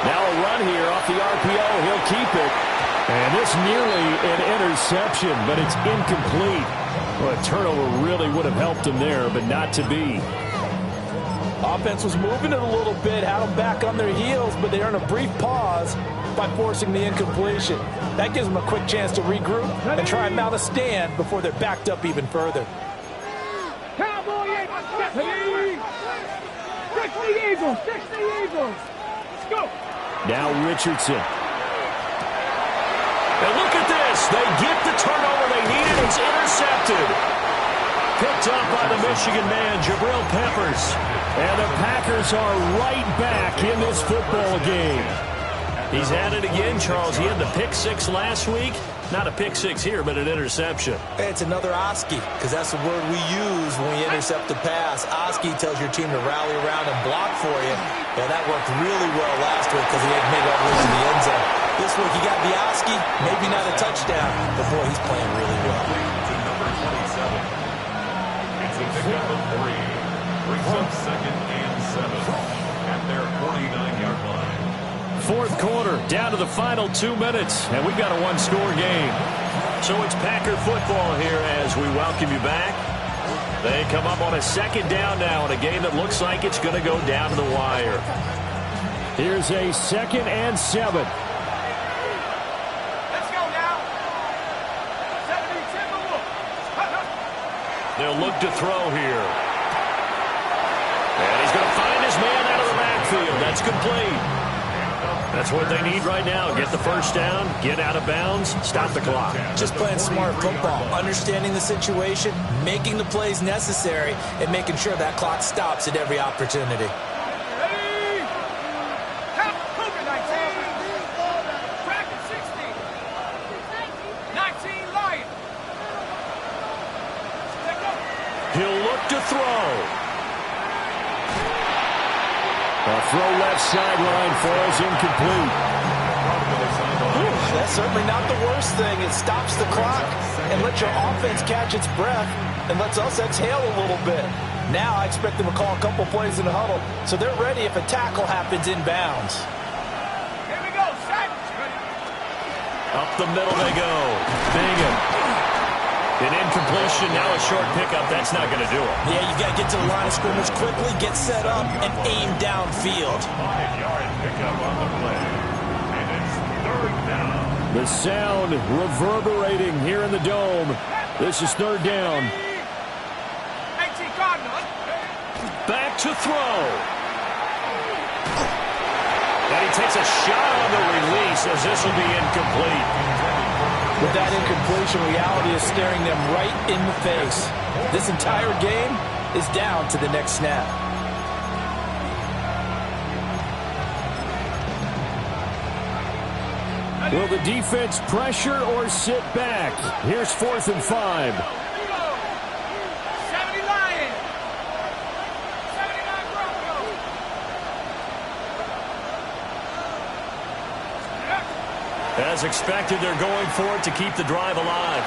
Now a run here off the RPO. He'll keep it. And this nearly an interception, but it's incomplete. Well, a turnover really would have helped him there, but not to be. Offense was moving it a little bit, had them back on their heels, but they earned a brief pause by forcing the incompletion. That gives them a quick chance to regroup and try and mount a stand before they're backed up even further. Cowboy, 60 Eagles, 60 Eagles. Let's go. Now Richardson. And look at this. They get the turnover they needed. It's intercepted. Picked up by the Michigan man, Jabril Peppers. And the Packers are right back in this football game. He's at it again, Charles. He had the pick six last week. Not a pick six here, but an interception. It's another Oski, because that's the word we use when we intercept the pass. Oski tells your team to rally around and block for you. Well, that worked really well last week because he had made it all the way to the end zone. This week he got the Oski, maybe not a touchdown, but boy, he's playing really well. To number 27. It's a pickup of 3. Brings up 2nd and 7 at their 49-yard line. Fourth quarter, down to the final 2 minutes, and we've got a one-score game. So it's Packer football here as we welcome you back. They come up on a second down now in a game that looks like it's going to go down to the wire. Here's a 2nd and 7. Let's go now. 70 Timberwolves. They'll look to throw here. And he's going to find his man out of the backfield. That's complete. That's what they need right now. Get the first down, get out of bounds, stop the clock. Just playing smart football, understanding the situation, making the plays necessary, and making sure that clock stops at every opportunity. Ready? Cougar 19. Tracking 60. 19 Lion. He'll look to throw. A throw left sideline falls incomplete. That's certainly not the worst thing. It stops the clock and lets your offense catch its breath and lets us exhale a little bit. Now I expect them to call a couple plays in the huddle so they're ready if a tackle happens inbounds. Here we go, set. Up the middle they go. Bingham. An incompletion, now a short pickup. That's not going to do it. Yeah, you got to get to the line of scrimmage quickly, get set up, and aim downfield. 5-yard pickup on the play. And it's 3rd down. The sound reverberating here in the dome. This is 3rd down. 18 Cardinal. Back to throw. And he takes a shot on the release as this will be incomplete. With that incompletion, reality is staring them right in the face. This entire game is down to the next snap. Will the defense pressure or sit back? Here's 4th and 5. 70 Lion. 79 Broncos. As expected, they're going for it to keep the drive alive.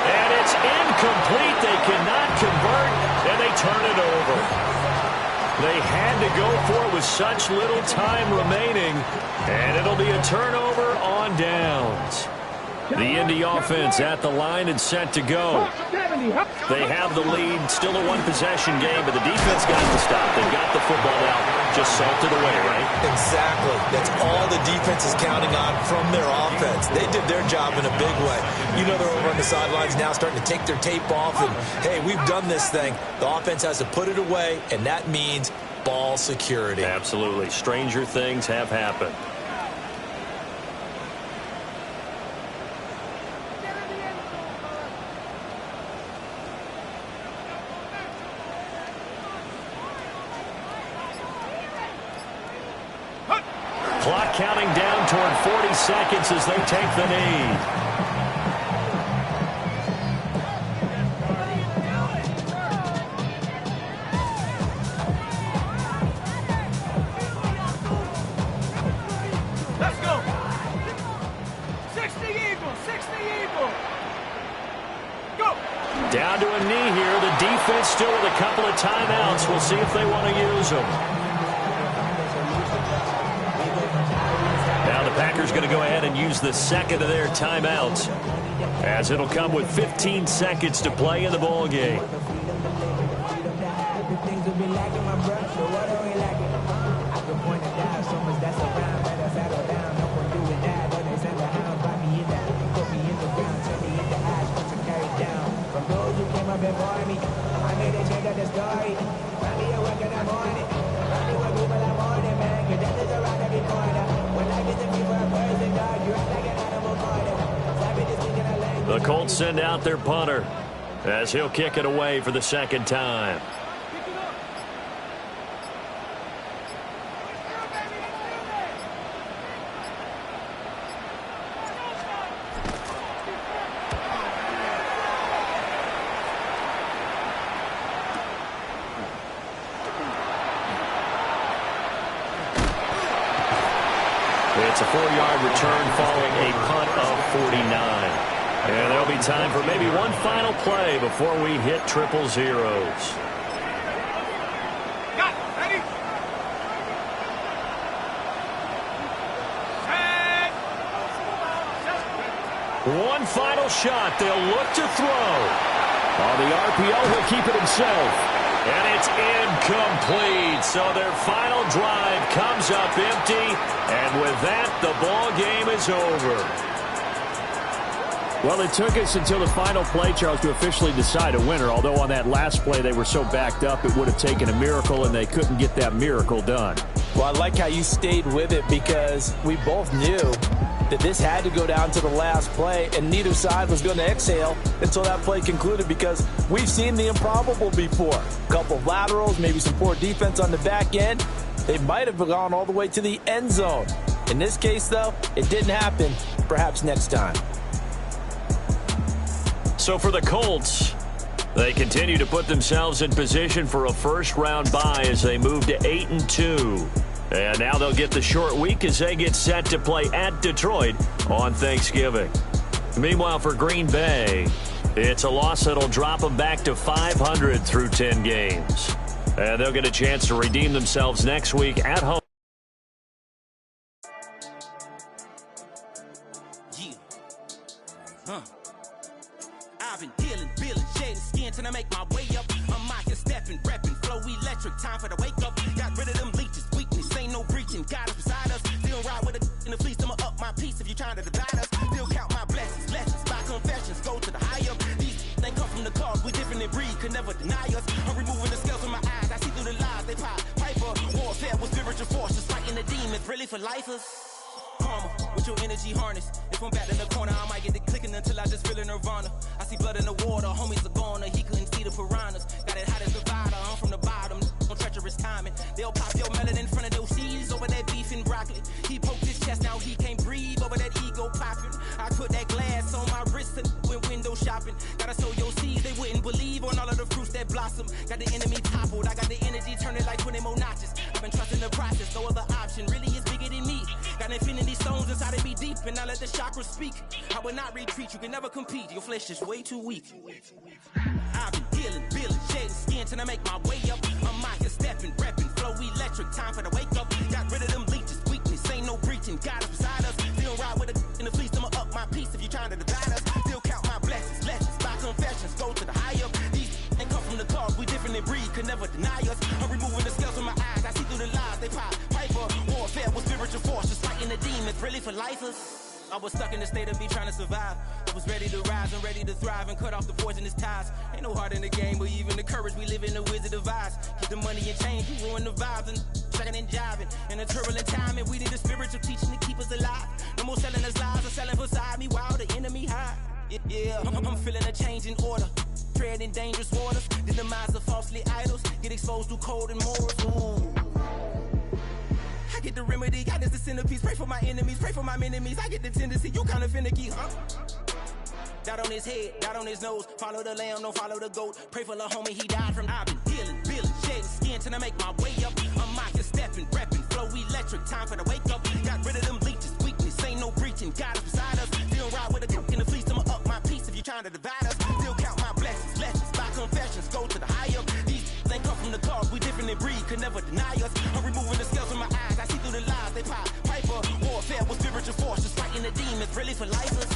And it's incomplete. They cannot convert, and they turn it over. They had to go for it with such little time remaining, and it'll be a turnover on downs. The Indy offense at the line and set to go. They have the lead, still a one-possession game, but the defense got the stop. They've got the football out, just salted away, right? Exactly. That's all the defense is counting on from their offense. They did their job in a big way. You know they're over on the sidelines now starting to take their tape off, and, hey, we've done this thing. The offense has to put it away, and that means ball security. Absolutely. Stranger things have happened. Clock counting down toward 40 seconds as they take the knee. Let's go. 60 Eagles, 60 Eagles. Go. Down to a knee here. The defense still with a couple of timeouts. We'll see if they want to use them. Now the Packers going to go ahead and use the second of their timeouts, as it'll come with 15 seconds to play in the ball game. Colts send out their punter as he'll kick it away for the second time. It's a 4-yard return following a punt of 49. And there'll be time for maybe one final play before we hit triple zeros. One final shot. They'll look to throw. On the RPO, he'll keep it himself. And it's incomplete. So their final drive comes up empty. And with that, the ball game is over. Well, it took us until the final play, Charles, to officially decide a winner. Although on that last play they were so backed up, it would have taken a miracle, and they couldn't get that miracle done. Well, I like how you stayed with it because we both knew that this had to go down to the last play, and neither side was going to exhale until that play concluded because we've seen the improbable before. A couple of laterals, maybe some poor defense on the back end. They might have gone all the way to the end zone. In this case, though, it didn't happen. Perhaps next time. So for the Colts, they continue to put themselves in position for a first-round bye as they move to 8-2. And now they'll get the short week as they get set to play at Detroit on Thanksgiving. Meanwhile, for Green Bay, it's a loss that'll drop them back to 500 through 10 games. And they'll get a chance to redeem themselves next week at home. I've been dealing, shedding skin till I make my way up. I'm out here stepping, repping, flow electric, time for the wake up. Got rid of them leeches, weakness, ain't no breaching. God is beside us, still ride with a in the fleece. I'ma up my piece if you trying to divide us. Still count my blessings, lessons, my confessions, go to the high up. These they come from the cause, we different in breed, could never deny us. I'm removing the scales from my eyes, I see through the lies they pop. Piper, warfare with spiritual force, just fighting the demons, really for lifers. Karma, with your energy harness. If I'm back in the corner, I might get it clicking until I just feel a nirvana. I see blood in the water, homies are gone, he couldn't see the piranhas. Got it hot as divider, I'm from the bottom, no treacherous timing. They'll pop your melon in front of those seeds over that beef and broccoli. He poked his chest, now he can't breathe over that ego popping. I put that glass on my wrist and went window shopping. Gotta sow your seeds, they wouldn't believe on all of the fruits that blossom. Got the enemy toppled, I got the energy turning like 20 more notches. I've been trusting the process, no other option really is bigger than me. Got infinity stones inside of me deep, and I let the chakras speak. I will not retreat, you can never compete, your flesh is way too weak. I've been dealing, shedding skin till I make my way up. I'm out here stepping, repping, flow electric, time for the wake up. Got rid of them leeches, weakness, ain't no breaching, God is beside us. Still ride with a in the fleece, I'ma up my piece if you trying to divide us. Still count my blessings, lessons, my confessions, go to the high up. These ain't come from the cause, we different in breed, could never deny us. I'm removing the scales from my eyes, I see through the lies they pop. Piper, warfare with spiritual force, just fighting the demons, really for lifers. I was stuck in the state of me trying to survive. I was ready to rise and ready to thrive and cut off the poisonous ties. Ain't no heart in the game, but even the courage we live in the wizard of eyes. Get the money and change, we ruin the vibes and checking and jiving. In a turbulent time, and we need a spiritual teaching to keep us alive. No more selling us lies or selling beside me while the enemy hide. Yeah, I'm feeling a change in order. Treading dangerous waters, the demise of falsely idols. Get exposed through code and morals. Ooh. I get the remedy, God is the centerpiece. Pray for my enemies, pray for my enemies. I get the tendency, you kinda finicky, huh? Dot on his head, dot on his nose. Follow the lamb, don't follow the goat. Pray for the homie, he died from. I've been dealing, shedding skin till I make my way up. I'm out here stepping, repping, flow electric, time for the wake up. Got rid of them leeches, weakness, ain't no breaching. God is beside us, still ride with a in the fleece. I'ma up my piece if you trying to divide us. Still count my blessings, lessons, my confessions, go to the high up. These ain't come from the cause, we different in breed, could never deny us. I'm removing the scales from my eyes, I see through the lies they pop. Piper, warfare with spiritual force, just fighting the demons, really for lifers.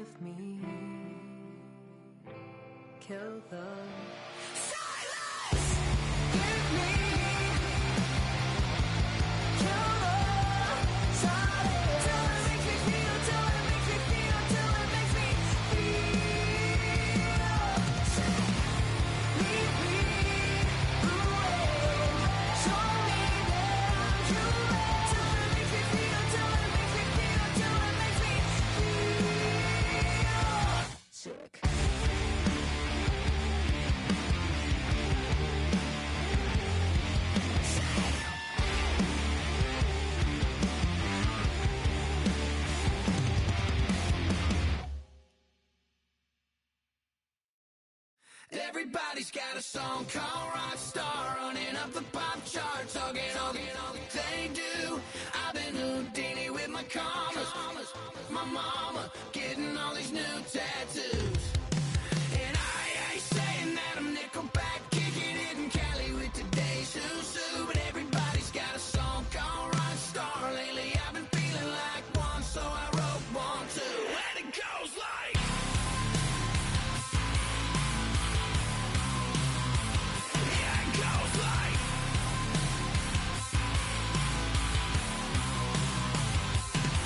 with me. Kill the silence. Give me. Kill the silence. Till it makes me feel. Till it makes me feel. Till it makes me feel. Lead me away. Show me that I'm true. Till it makes me feel. Till it makes me feel. Till it makes me feel sick. Everybody's got a song called Rockstar, running up the pop charts, all they do. I've been Houdini with my commas, my mama getting all these new tattoos. And I ain't saying that I'm Nickelback, kicking it in Cali with today's Susu, but everybody's got a song called Rockstar. Lately I've been feeling like one, so I wrote one too. And it goes like, yeah, it goes like,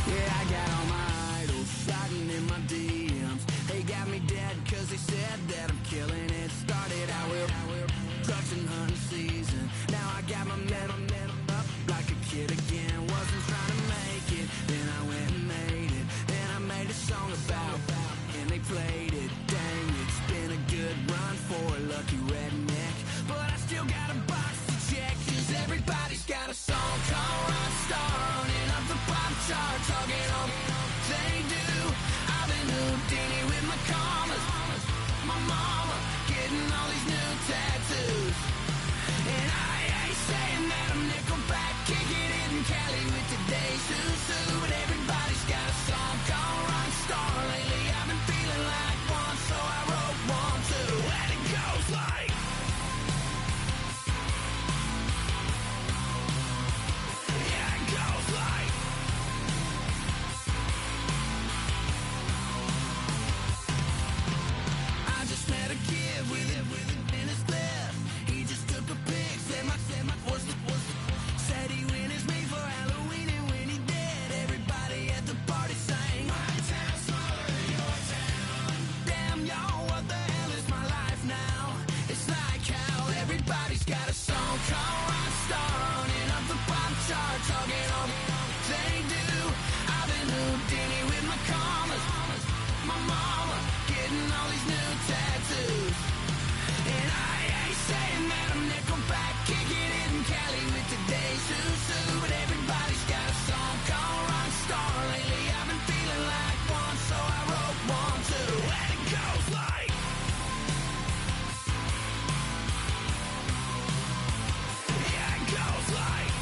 yeah, I got all my idols sliding in my DMs. They got me dead cause they said that I'm killing it. Started out with drugs and hunting season. Now I got my metal up like a kid again. Wasn't trying to make it, then I went and made it. Then I made a song about and they played it. Dang, it's been a good run for a lucky redneck, but I still got a box to check. Cause everybody's got a song called Rockstar, running up the pop charts, all they do. I've been Houdini with my commas, my mama getting all these new tattoos. And I ain't saying that I'm Nickelback, kicking it in Cali with today's Susu, but everybody's got a song called Rockstar. Lately I've been feeling like one, so I wrote one too. And it goes like, yeah, it goes like, I just met a kid with it in his left. He just took a pic, said my said he went as me for Halloween, and when he did, everybody at the party sang, my town's smaller than your town. Damn, y'all, what the hell is my life now? It's like how everybody's got a song called Rockstar, running up the pop charts, all they do. I've been Houdini with my commas, my mama getting all these new tattoos. And I ain't saying that I'm Nickelback, kicking it in Cali with today's Susu, but everybody's got a song called Rockstar. Lately I've been feeling like one, so I wrote one too. And it goes like, yeah, it goes like,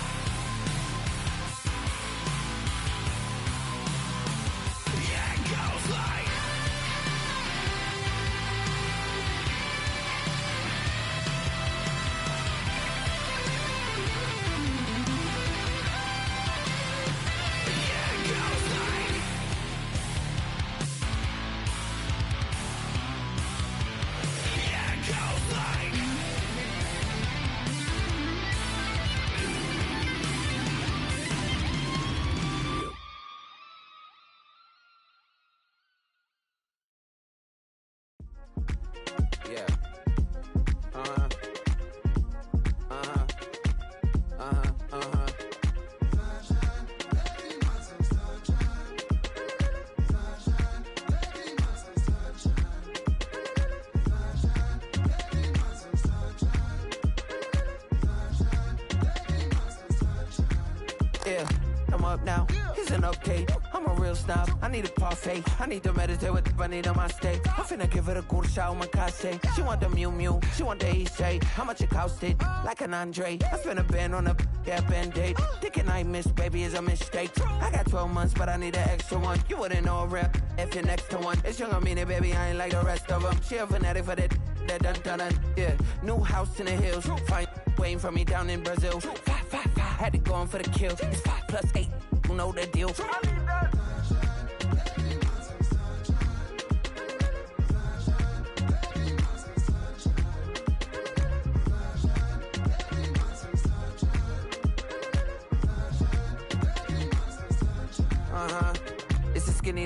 yeah, it goes like, yeah, it goes like, yeah, it goes like. Yeah. Uh-huh. Uh-huh. Uh-huh. Uh-huh. Yeah, I'm up now. It's an update. I'm a real snob. I need a parfait. I need to meditate with the bunny on my state. I'm finna give her a good shot with my case. She want the Mew Mew. She want the EJ. How much it costed? Like an Andre. I spent a band on a band-aid. Thinking I missed, baby, is a mistake. I got 12 months, but I need an extra one. You wouldn't know a rep if you're next to one. It's young, I mean it, baby, I ain't like the rest of them. She a fanatic for that dun. Yeah, new house in the hills. Fine, waiting for me down in Brazil. 5. Had to go on for the kill. It's 5 + 8. You know the deal.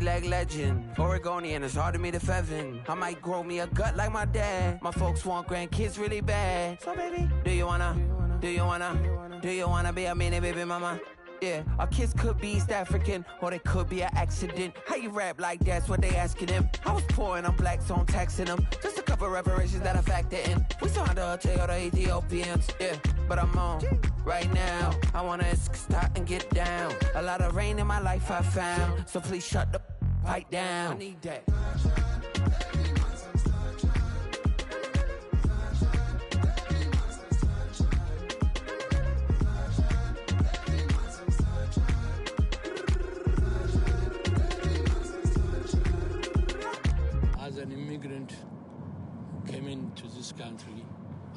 three-leg legend. Oregonian, it's hard to meet a Fevin. I might grow me a gut like my dad. My folks want grandkids really bad. So baby, do you wanna be a mini baby mama? Yeah, our kids could be East African, or they could be an accident. How you rap like that's what they asking him. I was poor and I'm black, so I'm taxing them. Just a couple reparations that I factor in. We saw the Toyota Ethiopians, yeah, but I'm on right now. I wanna stop and get down. A lot of rain in my life I found, so please shut the pipe down. I need that. As an immigrant who came into this country,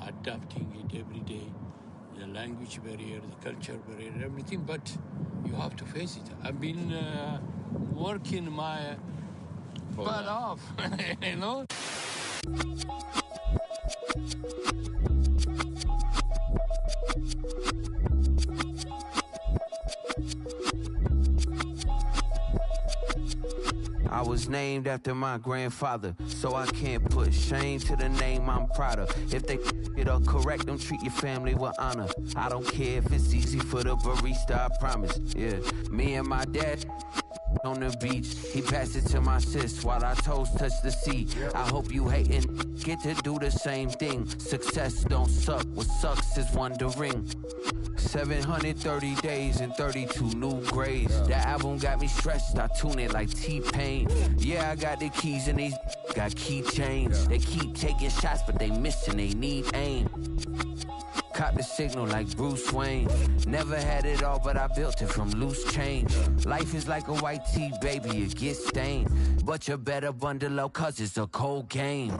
adapting it every day, the language barrier, the culture barrier, everything, but you have to face it. I've been working my butt off, you know? I was named after my grandfather, so I can't put shame to the name I'm proud of. If they it up correct, don't treat your family with honor. I don't care if it's easy for the barista, I promise. Yeah, me and my dad on the beach, he passed it to my sis while our toes touch the sea. I hope you hatin' get to do the same thing. Success don't suck, what sucks is wondering. 730 days and 32 new grades. That album got me stressed, I tune it like T-Pain. Yeah, I got the keys and these got keychains. They keep taking shots, but they missing, they need aim. Cop the signal like Bruce Wayne. Never had it all, but I built it from loose change. Life is like a white tee, baby, it gets stained. But you better bundle up, cause it's a cold game.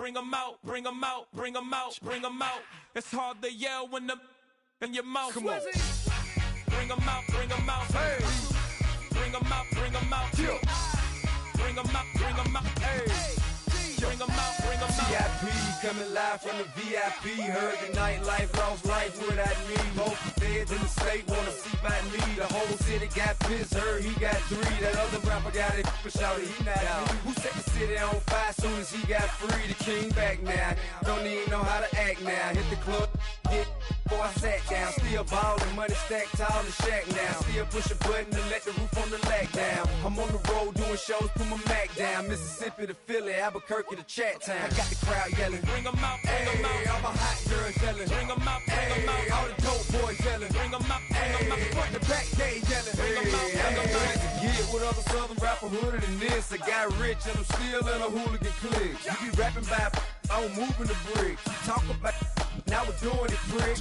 bring 'em out, bring 'em out, bring 'em out, bring 'em out. It's hard to yell when the in your mouth. Come on. Bring 'em out, bring 'em out. Hey. Bring 'em out, bring 'em out. Yeah. Bring 'em out, bring 'em out. Hey. Bring 'em out, bring 'em out. VIP coming live from the VIP. Heard the nightlife, lost life without me. Both the feds in the state wanna see by me. The whole city got pissed, heard he got 3. That other rapper got it, but shouted he not out. Who set the city on fire soon as he got free? The king back now, don't even know how to act now. Hit the club, get before I sat down. Still ballin', money stacked tall in shack now. Still push a button to let the roof on the lag down. I'm on the road doing shows, put my Mac down. Mississippi to Philly, Albuquerque to Chat Town. I got the crowd yelling. Bring 'em out, bring 'em out. All my hot girls yelling. Bring 'em out, bring 'em out. All the dope boys yelling. Bring 'em out, bring 'em out. Front the back gate yelling. Bring 'em out, bring 'em out. I'm to get with other southern rapper hooded than this. I got rich and I'm still in a hooligan clique. You be rapping by I'm moving the bricks. You talk about now we're doing it, prick.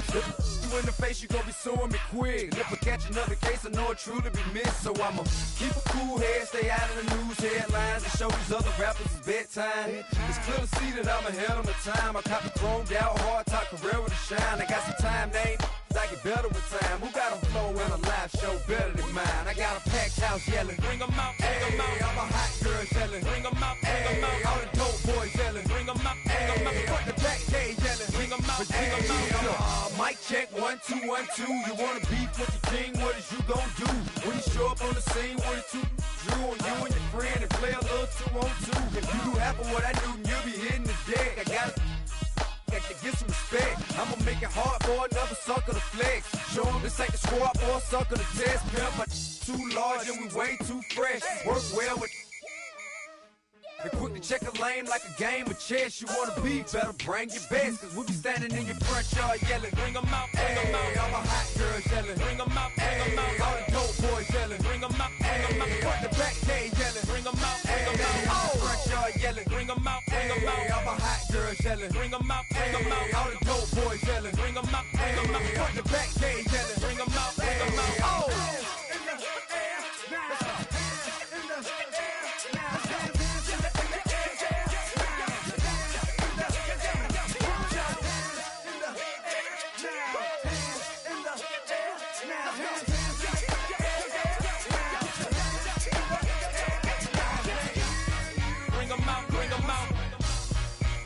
You in the face, you gon' be suing me quick. If I catch another case, I know it truly be missed. So I'ma keep a cool head, stay out of the news headlines, and show these other rappers it's bedtime. It's clear to see that I'm ahead of my time. I caught the chromed out, hard top career with a shine. I got some time, they ain't I get better with time. Who got a flow and a live show better than mine? I got a packed house yelling. Bring 'em out, bring 'em out. All my hot girls yelling. Bring 'em out, bring 'em out. All the dope boys yelling. Bring 'em out, bring 'em out. Front the back gate yelling. Bring 'em out, bring 'em out. Mic check 1 2 1 2. You wanna beef with the king? What is you gon' do when you show up on the scene with a 2 drew on you and your friend and play a little 2-on-2? If you do half of what I do, then you'll be hitting the deck. I gotta get some respect. I'ma make it hard for another sucker to flex. Show 'em this ain't the squad or a sucker to test. Pimp, but too large and we way too fresh. Work well with. They quick to check a lane like a game of chess. You wanna be better, bring your best. Cause we'll be standing in your front yard yelling. Bring 'em out, bring 'em out. All my hot girls yelling. Bring 'em out, bring 'em out. All the dope boys yelling. Bring 'em out, bring 'em out. Front the back gate yelling. Bring 'em out, bring 'em out. Front yard yelling. Bring 'em out, bring 'em out. All my hot girls yelling. Bring 'em out, bring 'em out. All the dope boys yelling. Bring 'em out, bring 'em out. Front the back gate yelling. Bring 'em out, bring 'em out. Bring 'em out, bring 'em out.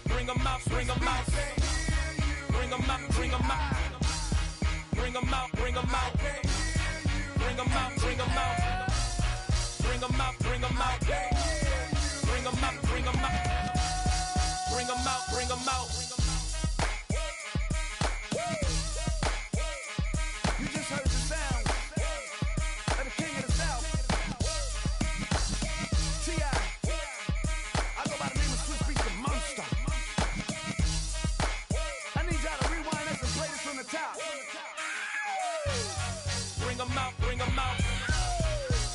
Bring 'em out, bring 'em out. Bring 'em out, bring 'em out. Bring 'em out, bring 'em out. Bring 'em out, bring 'em out. Bring 'em out, bring 'em out. Bring 'em out, bring 'em out. Bring 'em out, bring 'em out. You just heard the sound of the king of the south. T.I. I go by the name of Swiss Beats the Monster. I need y'all to rewind this and play this from the top. Bring 'em out, bring 'em out.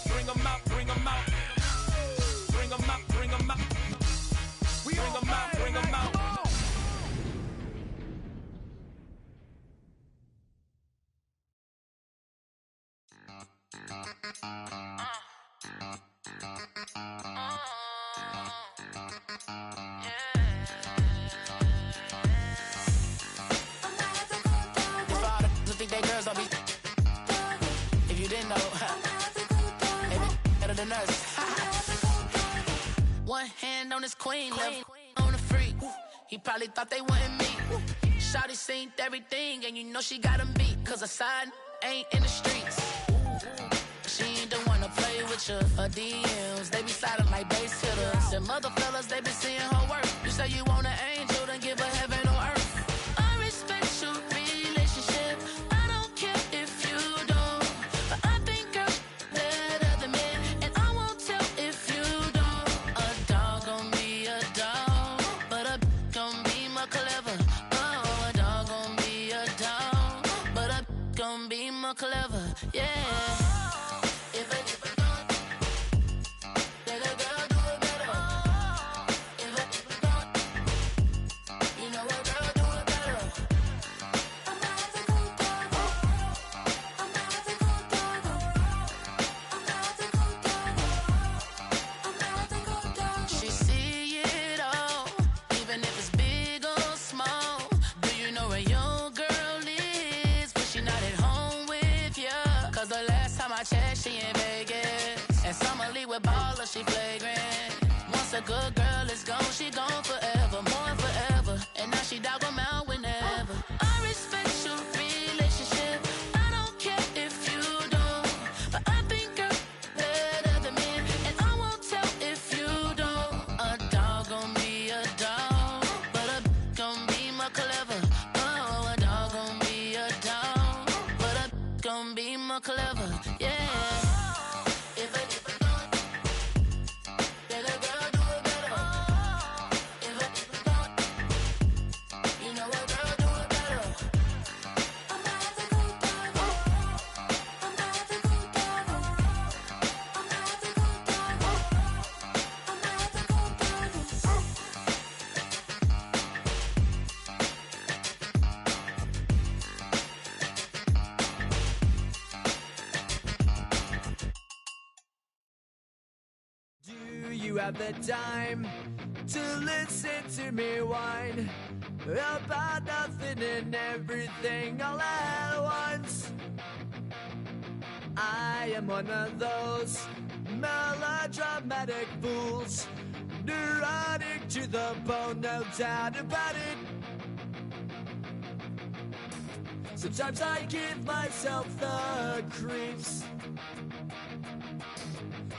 Bring 'em out, bring 'em out. Bring 'em out, bring 'em out. We Bring 'em out, bring 'em out. If all the think they girls don't be. If you didn't know, maybe better than us. One hand on his queen, left on the freak. He probably thought they wanted me. Shawty seen everything, and you know she got him beat. Cause her side ain't in the streets. She ain't the one to play with you. Her DMs, they be sliding like base hitters. And mother fellas, they be seeing her work. You say you want an angel, then give her heaven on earth. I respect your relationship. I don't care if you don't. But I think I'm better than men. And I won't tell if you don't. A dog gon' be a dog. But a gon' be more clever. Oh, a dog gon' be a dog. But a gon' be more clever. Yeah. If a dog, let a girl a good girl is gone, she gone forever, more forever. And now she dog 'em out whenever. I respect your relationship. I don't care if you don't, but I think you're better than me, and I won't tell if you don't. A dog gon' be a dog, but a gon' be more clever. Oh, a dog gon' be a dog, but a gon' be more clever. Yeah. You have the time to listen to me whine about nothing and everything all at once. I am one of those melodramatic fools, neurotic to the bone, no doubt about it. Sometimes I give myself the creeps.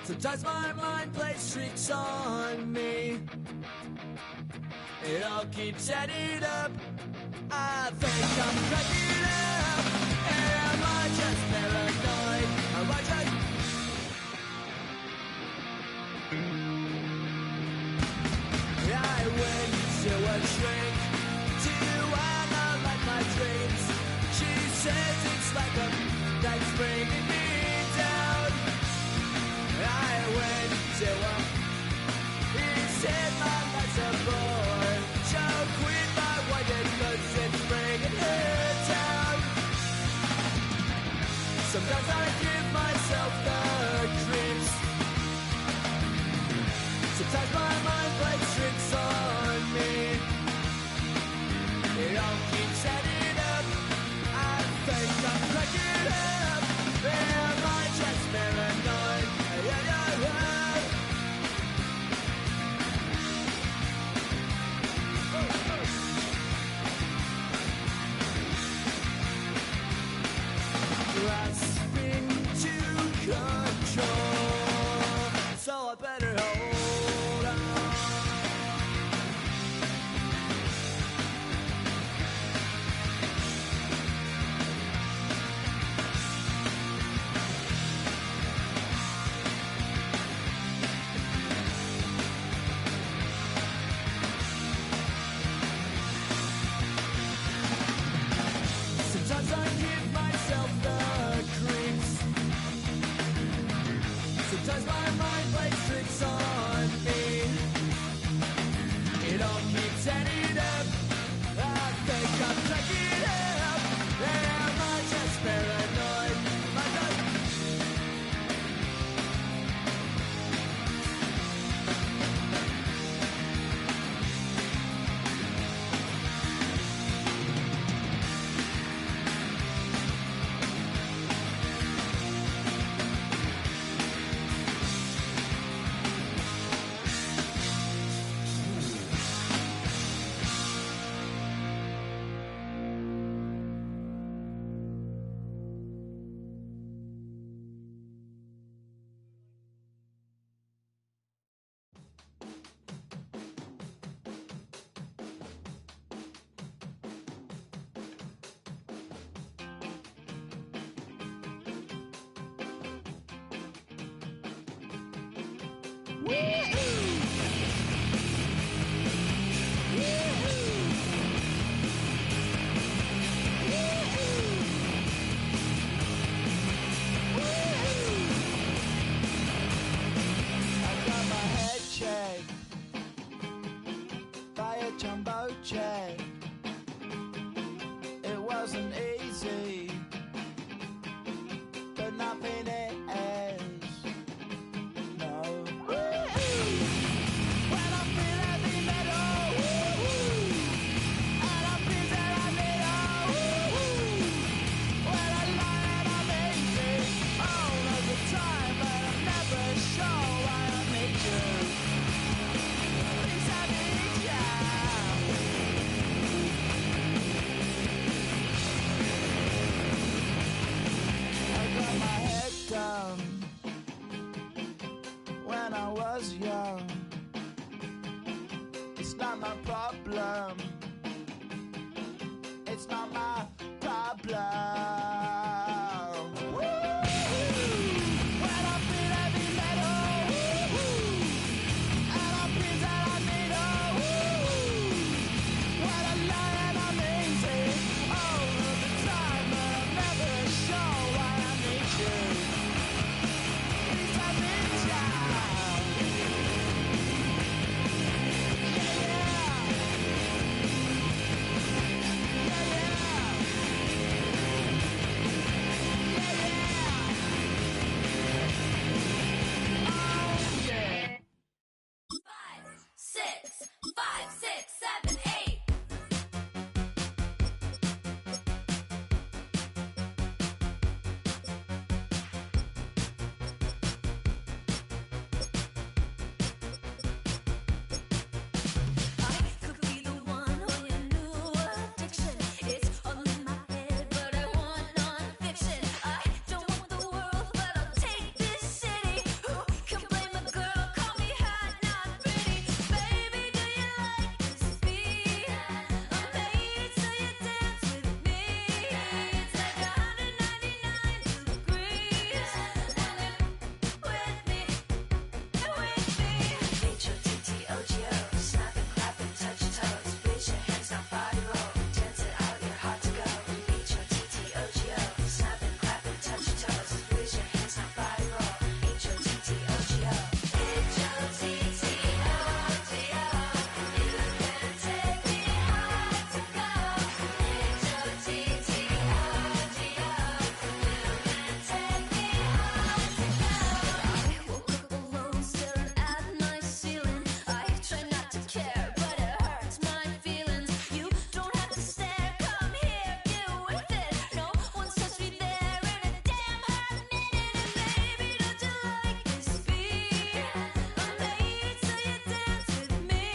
Sometimes my mind plays tricks on me. It all keeps adding up. I think I'm cracking up. Am I just paranoid? Am I just... I went to a shrink to analyze my dreams. She says it's like a that's bringing me down. I went to a... He said my life's a bore. So quit my white cause it's bringing her down. Sometimes I give myself the creeps. Sometimes my mind plays tricks on me. It all keeps adding up. I think I'm cracking up. Am I just paranoid? Grasping to control, so I better hold on. 5, 6, 7, 8. I could be the one on your new addiction. It's all in my head, but I want non-fiction. I don't want the world, but I'll take this city. Who can blame a girl? Call me hot, not pretty. Baby, do you like this beat? I'm made so you dance with me. It's like 199 degrees when you're with me. H-O-T-T-O-G-O, snap and clap and touch your toes. Raise your hands now, body roll. Dance it out, you're hot to go. H-O-T-T-O-G-O, snap and clap and touch your toes. Raise your hands now, body roll. H-O-T-T-O-G-O, H-O-T-T-O-G-O. You can take me high to go. H-O-T-T-O-G-O, you can take me high to go. I woke up alone, staring at my ceiling. I try not to care, but it hurts my feelings. You don't have to stare, come here, get with it. No one's touched me there in a damn hot minute. And baby, don't you like this beat? I'm made so you dance with me.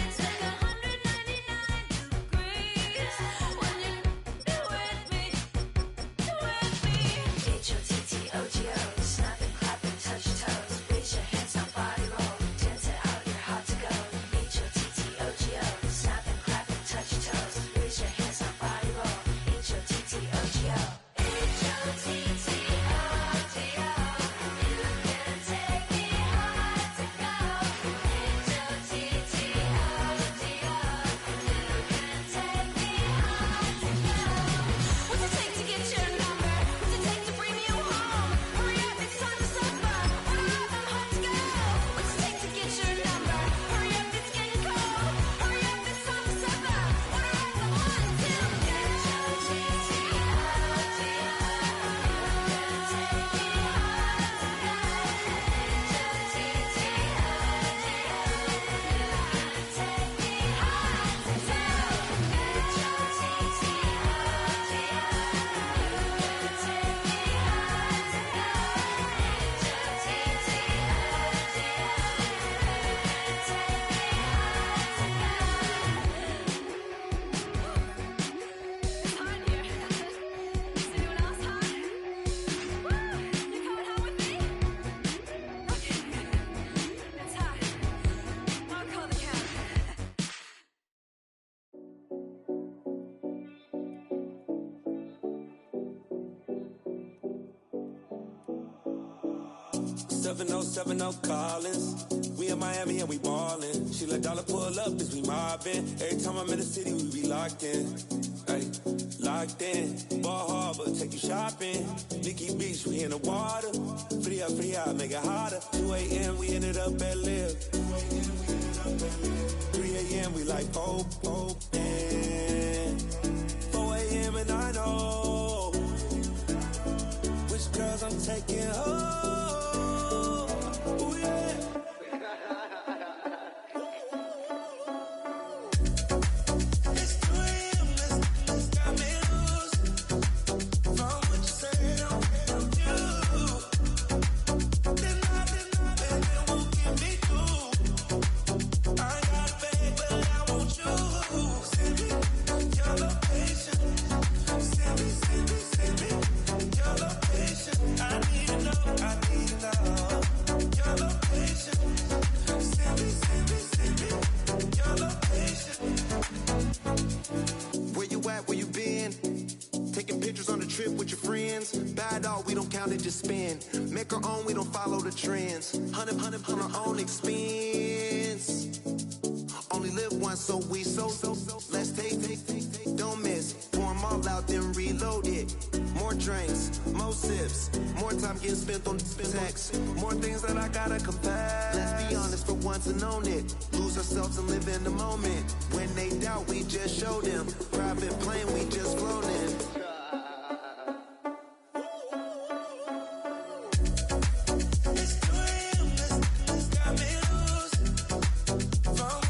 It's like 199 degrees when you're with me. H-O-T-T-O-G-O, snap and clap and touch your toes. Raise your hands now, body roll. Dance it out, you're hot to go. H-O-T-T-O-G-O, snap and clap and touch your toes. Raise your hands now, body roll. H-O-T-T-O-G-O, H-O-T-T-O-G-O. You can take me high to go. H-O-T-T-O-G-O, you can take me high to go. What's it take to get your number? What's it take to bring you home? Hurry up, it's time to suffer. Order up, I'm hot to go. What's it take to get your number? Hurry up, it's getting cold. Hurry up, it's time to suffer. Order up, I'm hot to go. Seven 7070 Collins. We in Miami and we ballin'. She let dollar pull up cause we mobbin'. Every time I'm in the city, we be locked in. Ay, locked in. Ball Harbor, take you shopping. Nikki Beach, we in the water. Free up, make it hotter. 2 a.m., we ended up at Live. 3 a.m., we like hope, and 4 a.m. and I know which girls I'm taking home. Ooh, yeah. It's 2 a.m., let's got me loose. From what you say, don't do. Then it won't get me through. I ain't got a bag, but I want you. Send me your location. Send me your location. I need to know. Your location. Send me your location. Where you at? Where you been? Taking pictures on the trip with your friends. Bad all, we don't count it, just spend. Make our own, we don't follow the trends. 100 on our own expense. Only live once, so we so. Let's take, don't miss. Pour 'em all out, then reload it. More drinks, more sips. More time getting spent on text. More things that I gotta confess. Let's be honest for once and own it. Lose ourselves and live in the moment. When they doubt, we just show them. Private plane, we just flown in. It's 2 a.m., let's got me loose. From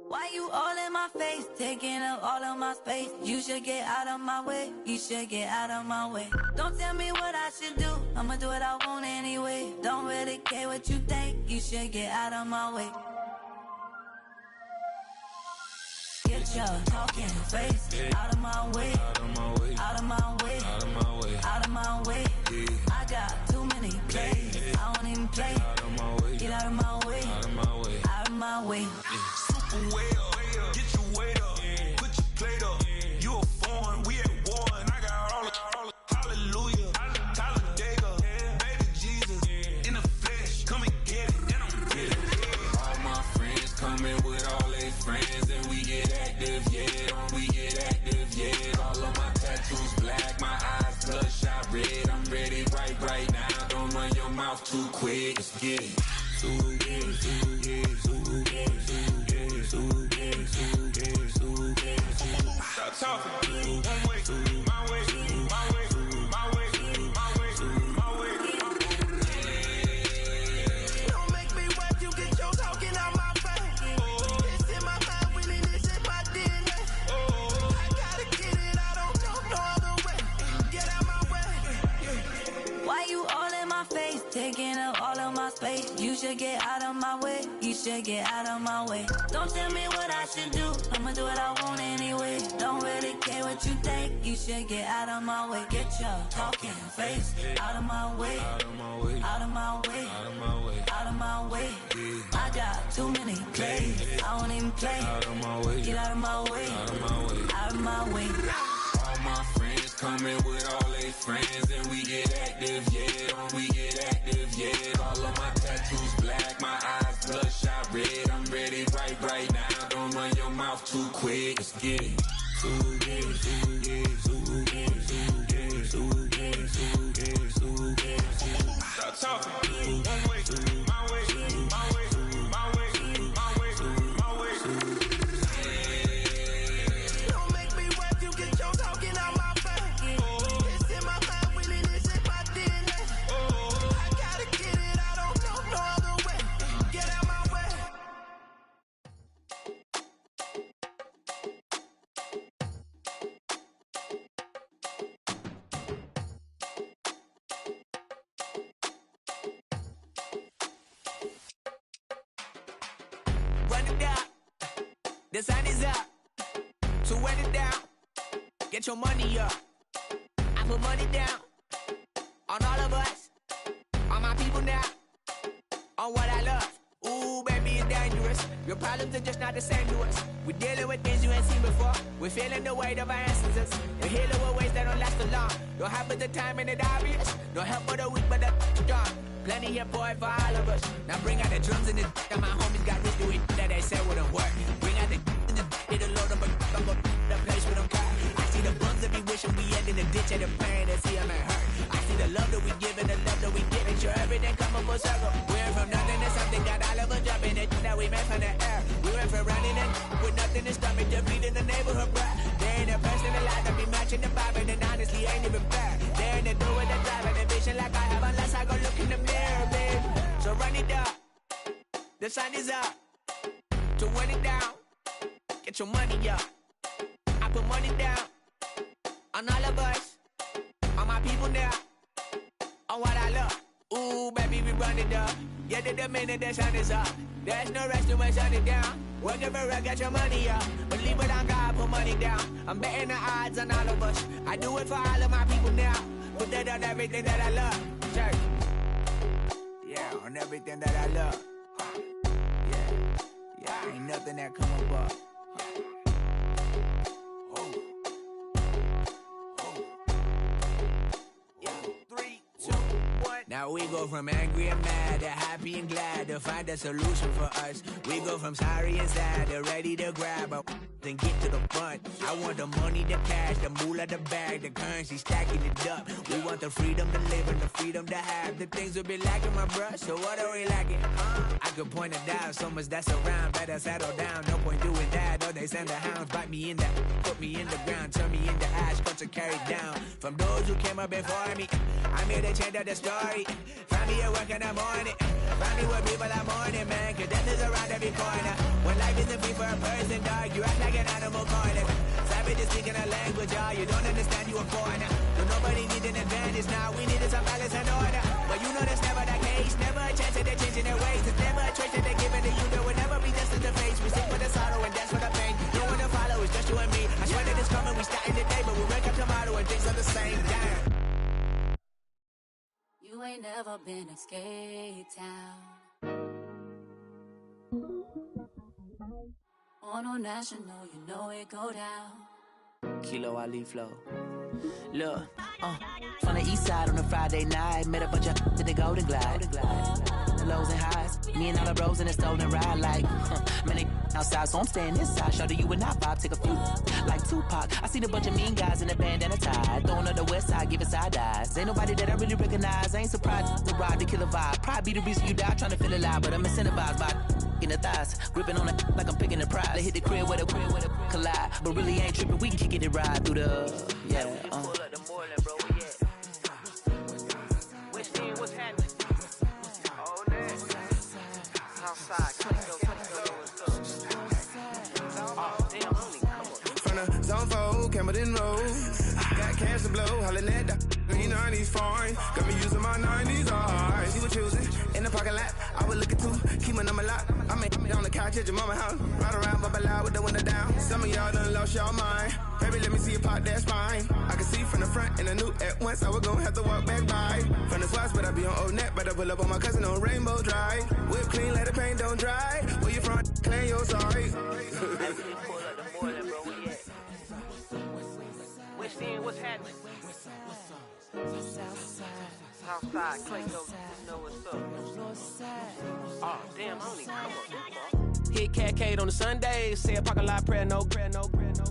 Why you all in my face, taking up all of my space? You should get out of my way, you should get out of my way. Don't tell me what I should do, I'ma do what I want anyway. Don't really care what you think, you should get out of my way. Get your talking face out of my way, out of my way, out of my way, out of my way, out of my way. I got too many plays, I don't even play. Out of my way, get out of my way, out of my way, out of my way. Super way up, get your weight up, put your plate up. You a foreign, we at war, and I got all the hallelujah, Talladega, baby Jesus, in the flesh, come and get it, and I'm get it. All my friends coming with all their friends, and we get active, yeah, we get active, yeah. All of my tattoos black, my eyes bloodshot red. I'm ready right now. Don't run your mouth too quick. Let's get it. Stop talking. One way, my way, my way, my way, my way, my way. Don't make me wet, you get your talking out my face. It's in my mind, winning this in my DNA. I gotta get it, I don't know no other way. Get out my way. Why you all in my face, taking up all of my space? You should get out of my way, you should get out of my way. Don't tell me what I should do, I'ma do what I want anyway. Don't really care what you think, you should get out of my way. Get your talking face out of my way, out of my way, out of my way, out of my way, out of my way. I got too many plays, I don't even play. Out of my way, get out of my way, out of my way, out of my way. All my friends coming with all their friends, and we get active, yeah, we get active, yeah. All of my tattoos black, my eyes bloodshot red. I'm ready right now. Don't run your mouth too quick. Let's get it. Stop talking. One way, my way, my way, my way, my way, my way. Don't make me wet, you get your talking out my face. It's in my mind, winning this in my DNA. I gotta get it, I don't know no other way. Get out my way. Run it down, the sun is up. So run it down, get your money up. I put money down on all of us, on my people now, on what I love. Ooh, baby, it's dangerous. Your problems are just not the same to us. We're dealing with things you ain't seen before. We're feeling the weight of our ancestors. We're healing with ways that don't last for long. Don't have but the time and it obvious. No help for the weak, but the strong. Plenty here for it for all of us. Now bring out the drums and the and my homies got this doing that they said wouldn't work. Bring out the and the it'll load up, but I'm gonna the place with them car. I see the bums that be wishing we end in the ditch and the pain that see them and hurt. I see the love that we give and the love that we give. Make sure everything come up full circle. We're from nothing to something, got all of us jumping it that we made from the air. We went from running and with nothing to stop it, just beat in the neighborhood, bruh. They ain't the person alive that be matching the vibe, and honestly ain't even fair. They ain't the do with the drive and the vision like I have unless I go look in the mirror, babe. So run it up, the sun is up. To run it down, get your money up. I put money down on all of us, on my people now, on what I love. Ooh, baby, we run it up. Yeah, the minute the sun is up, there's no rest to shut it down. Working for real, get your money up. Believe it on God, put money down. I'm betting the odds on all of us. I do it for all of my people now. Put that on everything that I love. Church. Yeah, on everything that I love. Yeah, ain't nothing that come above. Now we go from angry and mad to happy and glad to find a solution for us. We go from sorry and sad to ready to grab a then get to the front. I want the money, the cash, the moolah, the bag, the currency, stacking it up. We want the freedom to live and the freedom to have. The things we be lacking, my bruh, so what are we lacking? I could point it out, so much that's around. Better settle down, no point doing that. Or they send the hounds, bite me in the, put me in the ground, turn me into ash, culture carried down. From those who came up before me, I'm here to change up the story. Find me at work in the morning, find me with people I'm morning, man, cause death is around every corner. When life isn't free for a person, dog, you act like an animal corner. Savage is speaking a language, y'all, you don't understand, you a foreigner. But nobody needs an advantage now, we needed some balance and order. But you know that's never the case, never a chance that they're changing their ways. It's never a choice that they're giving to you, there will never be destined to face. We sing for the sorrow and dance for the pain. No one to follow, it's just you and me. I swear that it's coming, we starting today, but we wake up tomorrow and things are the same. Damn. You ain't never been a skate town. On Old National, you know it go down. Kilo Ali flow. Look, from the east side on a Friday night, met a bunch of in the Golden Glide. The lows and highs, me and all the bros in the stolen ride like, man, they outside, so I'm staying this side. Show you and I vibe, take a few, like Tupac. I seen a bunch of mean guys in a bandana tie, throwing up the west side, giving side eyes. Ain't nobody that I really recognize, I ain't surprised to ride the killer vibe. Probably be the reason you die, trying to feel alive, but I'm incentivized by in the thighs, gripping on it like I'm picking the prize. They hit the crib where the collide, but really ain't tripping. We can kick it and ride through the Pull up the Moreland, bro. Where you at? What's happening? Oh, man. Outside, From the zone 4, Campbellton Road. Got cash to blow, hollering at the green 90s foreign. Got me using my 90s eyes. You were choosing in the parking lot. I was looking too, keep my number locked. I made on the couch at your mama house. Ride around, bubble loud with the window down. Some of y'all done lost y'all mind. Baby, let me see you pop that spine. I can see from the front and I knew at once I was gonna have to walk back by. From the spots, but I be on Old Net. Better pull up on my cousin on Rainbow Drive. Whip clean, let the paint don't dry. Where you from? Claim your sorry. What's happening? Southside, Clayco, you know what's up. Oh, damn, I don't even come up. Hit Catcade on the Sundays, say a parking lot prayer, no.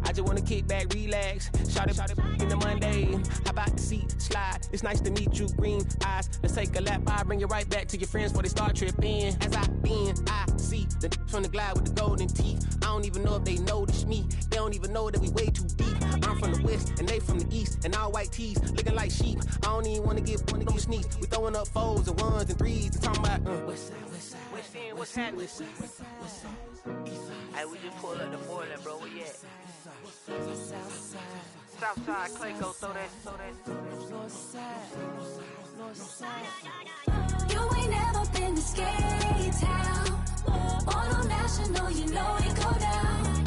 I just wanna kick back, relax, shout it in the Monday. How about the seat slide? It's nice to meet you, green eyes. Let's take a lap by, bring it right back to your friends before they start tripping. As I see the from the glide with the golden teeth. I don't even know if they notice me. They don't even know that we way too deep. I'm from the west and they from the east, and all white tees looking like sheep. I don't even wanna give one of those sneaks. We throwing up fours and ones and threes and talking about West End, what's happening? Hey, we just pulled up the Moreland, bro. Where you at? Southside, Clayco, throw that. You ain't never been to skate town. On Old National, you know it go down.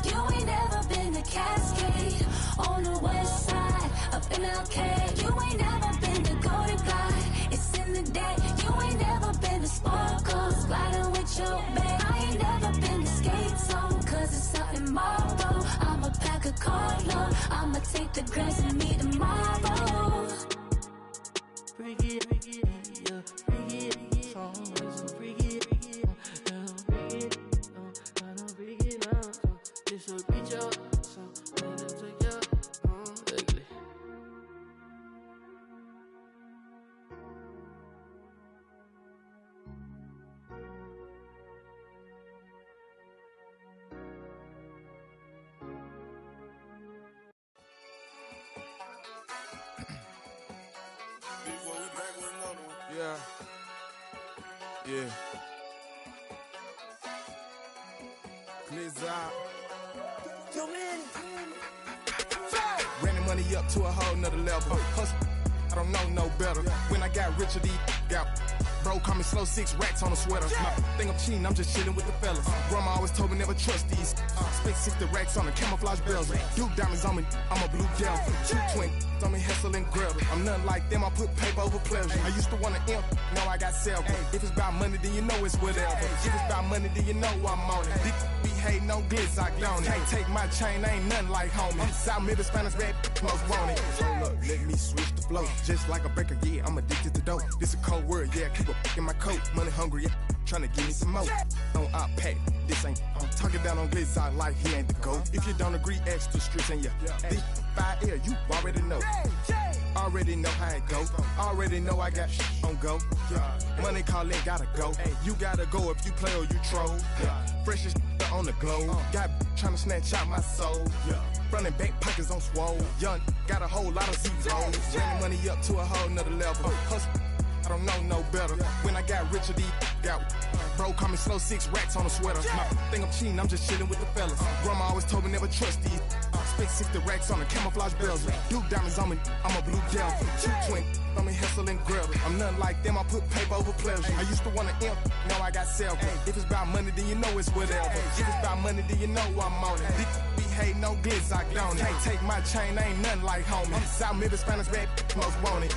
You ain't never been to Cascade. On the west side, up in LK. You ain't never been to Golden Glide. It's in the day. You ain't never been to Sparkles, gliding with your babe. I ain't never been to Skate Zone, cause it's out in Marlboro. I'ma pack a carload. I'ma take the grass and meet tomorrow. Bring it, yeah, bring it, so bring it, bring it now. This will reach out, so let it take you. Ugly. Yeah. Glizz out. Yo, man. Ran the money up to a whole nother level. Hustle, I don't know no better. When I got richer, these got bro, call me slow, 6 racks on a sweater. My thing I'm cheating, I'm just chilling with the fellas. Grandma always told me never trust these. Spent 60 racks on the camouflage bells. Duke diamonds on me, I'm a blue devil. 2 twin on me, hustle and grab. I'm nothing like them, I put paper over pleasure. I used to want to imp, now I got several. If it's about money, then you know it's whatever. If it's about money, then you know I'm on it. Be hating on glitz, I don't. Can't take my chain, ain't nothing like homie. South Middle Spanish red, most want it. Hold up, let me switch the flow. Just like a baker, yeah, I'm addicted to dope. This a cold word, yeah, keep a in my coat. Money hungry, yeah, tryna give me some more. On op pack, this ain't talking down on glitz out like he ain't the GOAT. If you don't agree, ask the streets and this 5 air, you already know. Already know how it go. Already know I got on go. Money calling, gotta go. You gotta go if you play or you troll. Freshest on the globe. Got trying to snatch out my soul. Running back pockets on swole. Young, got a whole lot of zeros. Running money up to a whole nother level. Hustle, I don't know no better. When I got richer, got bro call me slow 6 racks on a sweater. My think I'm cheating, I'm just chilling with the fellas. Grandma always told me never trust these. Spent 60 racks on the camouflage bells. Duke diamonds on me, I'm a blue devil. 220 on me, hustle and grab. I'm nothing like them, I put paper over pleasure. I used to want to imp, now I got self. If it's about money, then you know it's whatever. If it's about money, then you know I'm on it. Be hating on glitz, I don't. Can't take my chain, ain't nothing like homie. South Memphis, Spanish bad, most want it.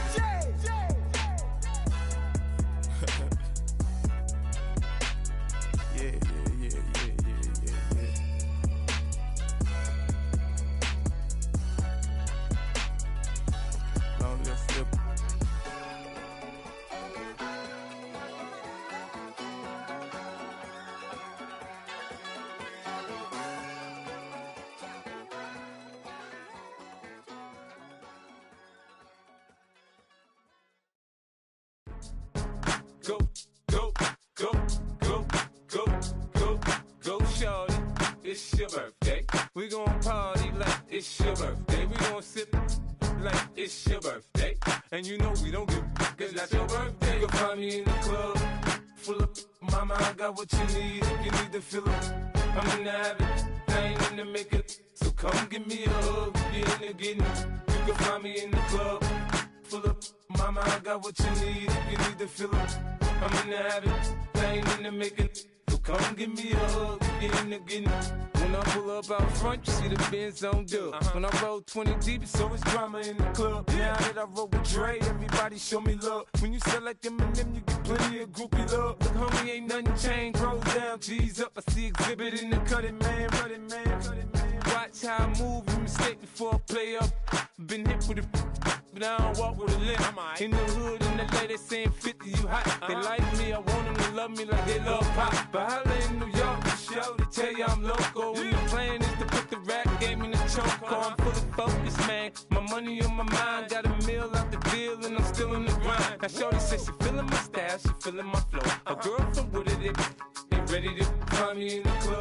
Go, go, go, go, go, go, go, shorty. It's your birthday. We gon' party like it's your birthday. We gon' sip like it's your birthday. And you know we don't give cause that's your birthday. You'll find me in the club, full of mama, I got what you need. If you need to fill up, I'm in the habit, I ain't in the makeup. So come give me a hug, you're in the getting. You can find me in the club, full of mama, I got what you need. If you need to fill up, I'm in the habit, I ain't in the making. So come give me a hug, get in the getting. When I pull up out front, you see the Benz on dub. When I roll 20 deep, it's always drama in the club. Now that I roll with Dre, everybody show me love. When you sell like Eminem, you get plenty of groupie love. Look, homie, ain't nothing changed. Roll down, G's up. I see exhibit in the cutting, man. Running, man. Watch how I move, you mistake before I play up. Been hit with it, but I don't walk with a limp. In the hood, in the LA, they saying 50, you hot. They like me, I want them to love me like they love pop. But holla in New York, the show, they tell you I'm local. When the plan is to put the rap game in the choke. I'm full of focus, man. My money on my mind, got a meal out the deal, and I'm still in the grind. Now shorty says she feeling my style, she feeling my flow. A girl from Wooded, they ready to find me in the club.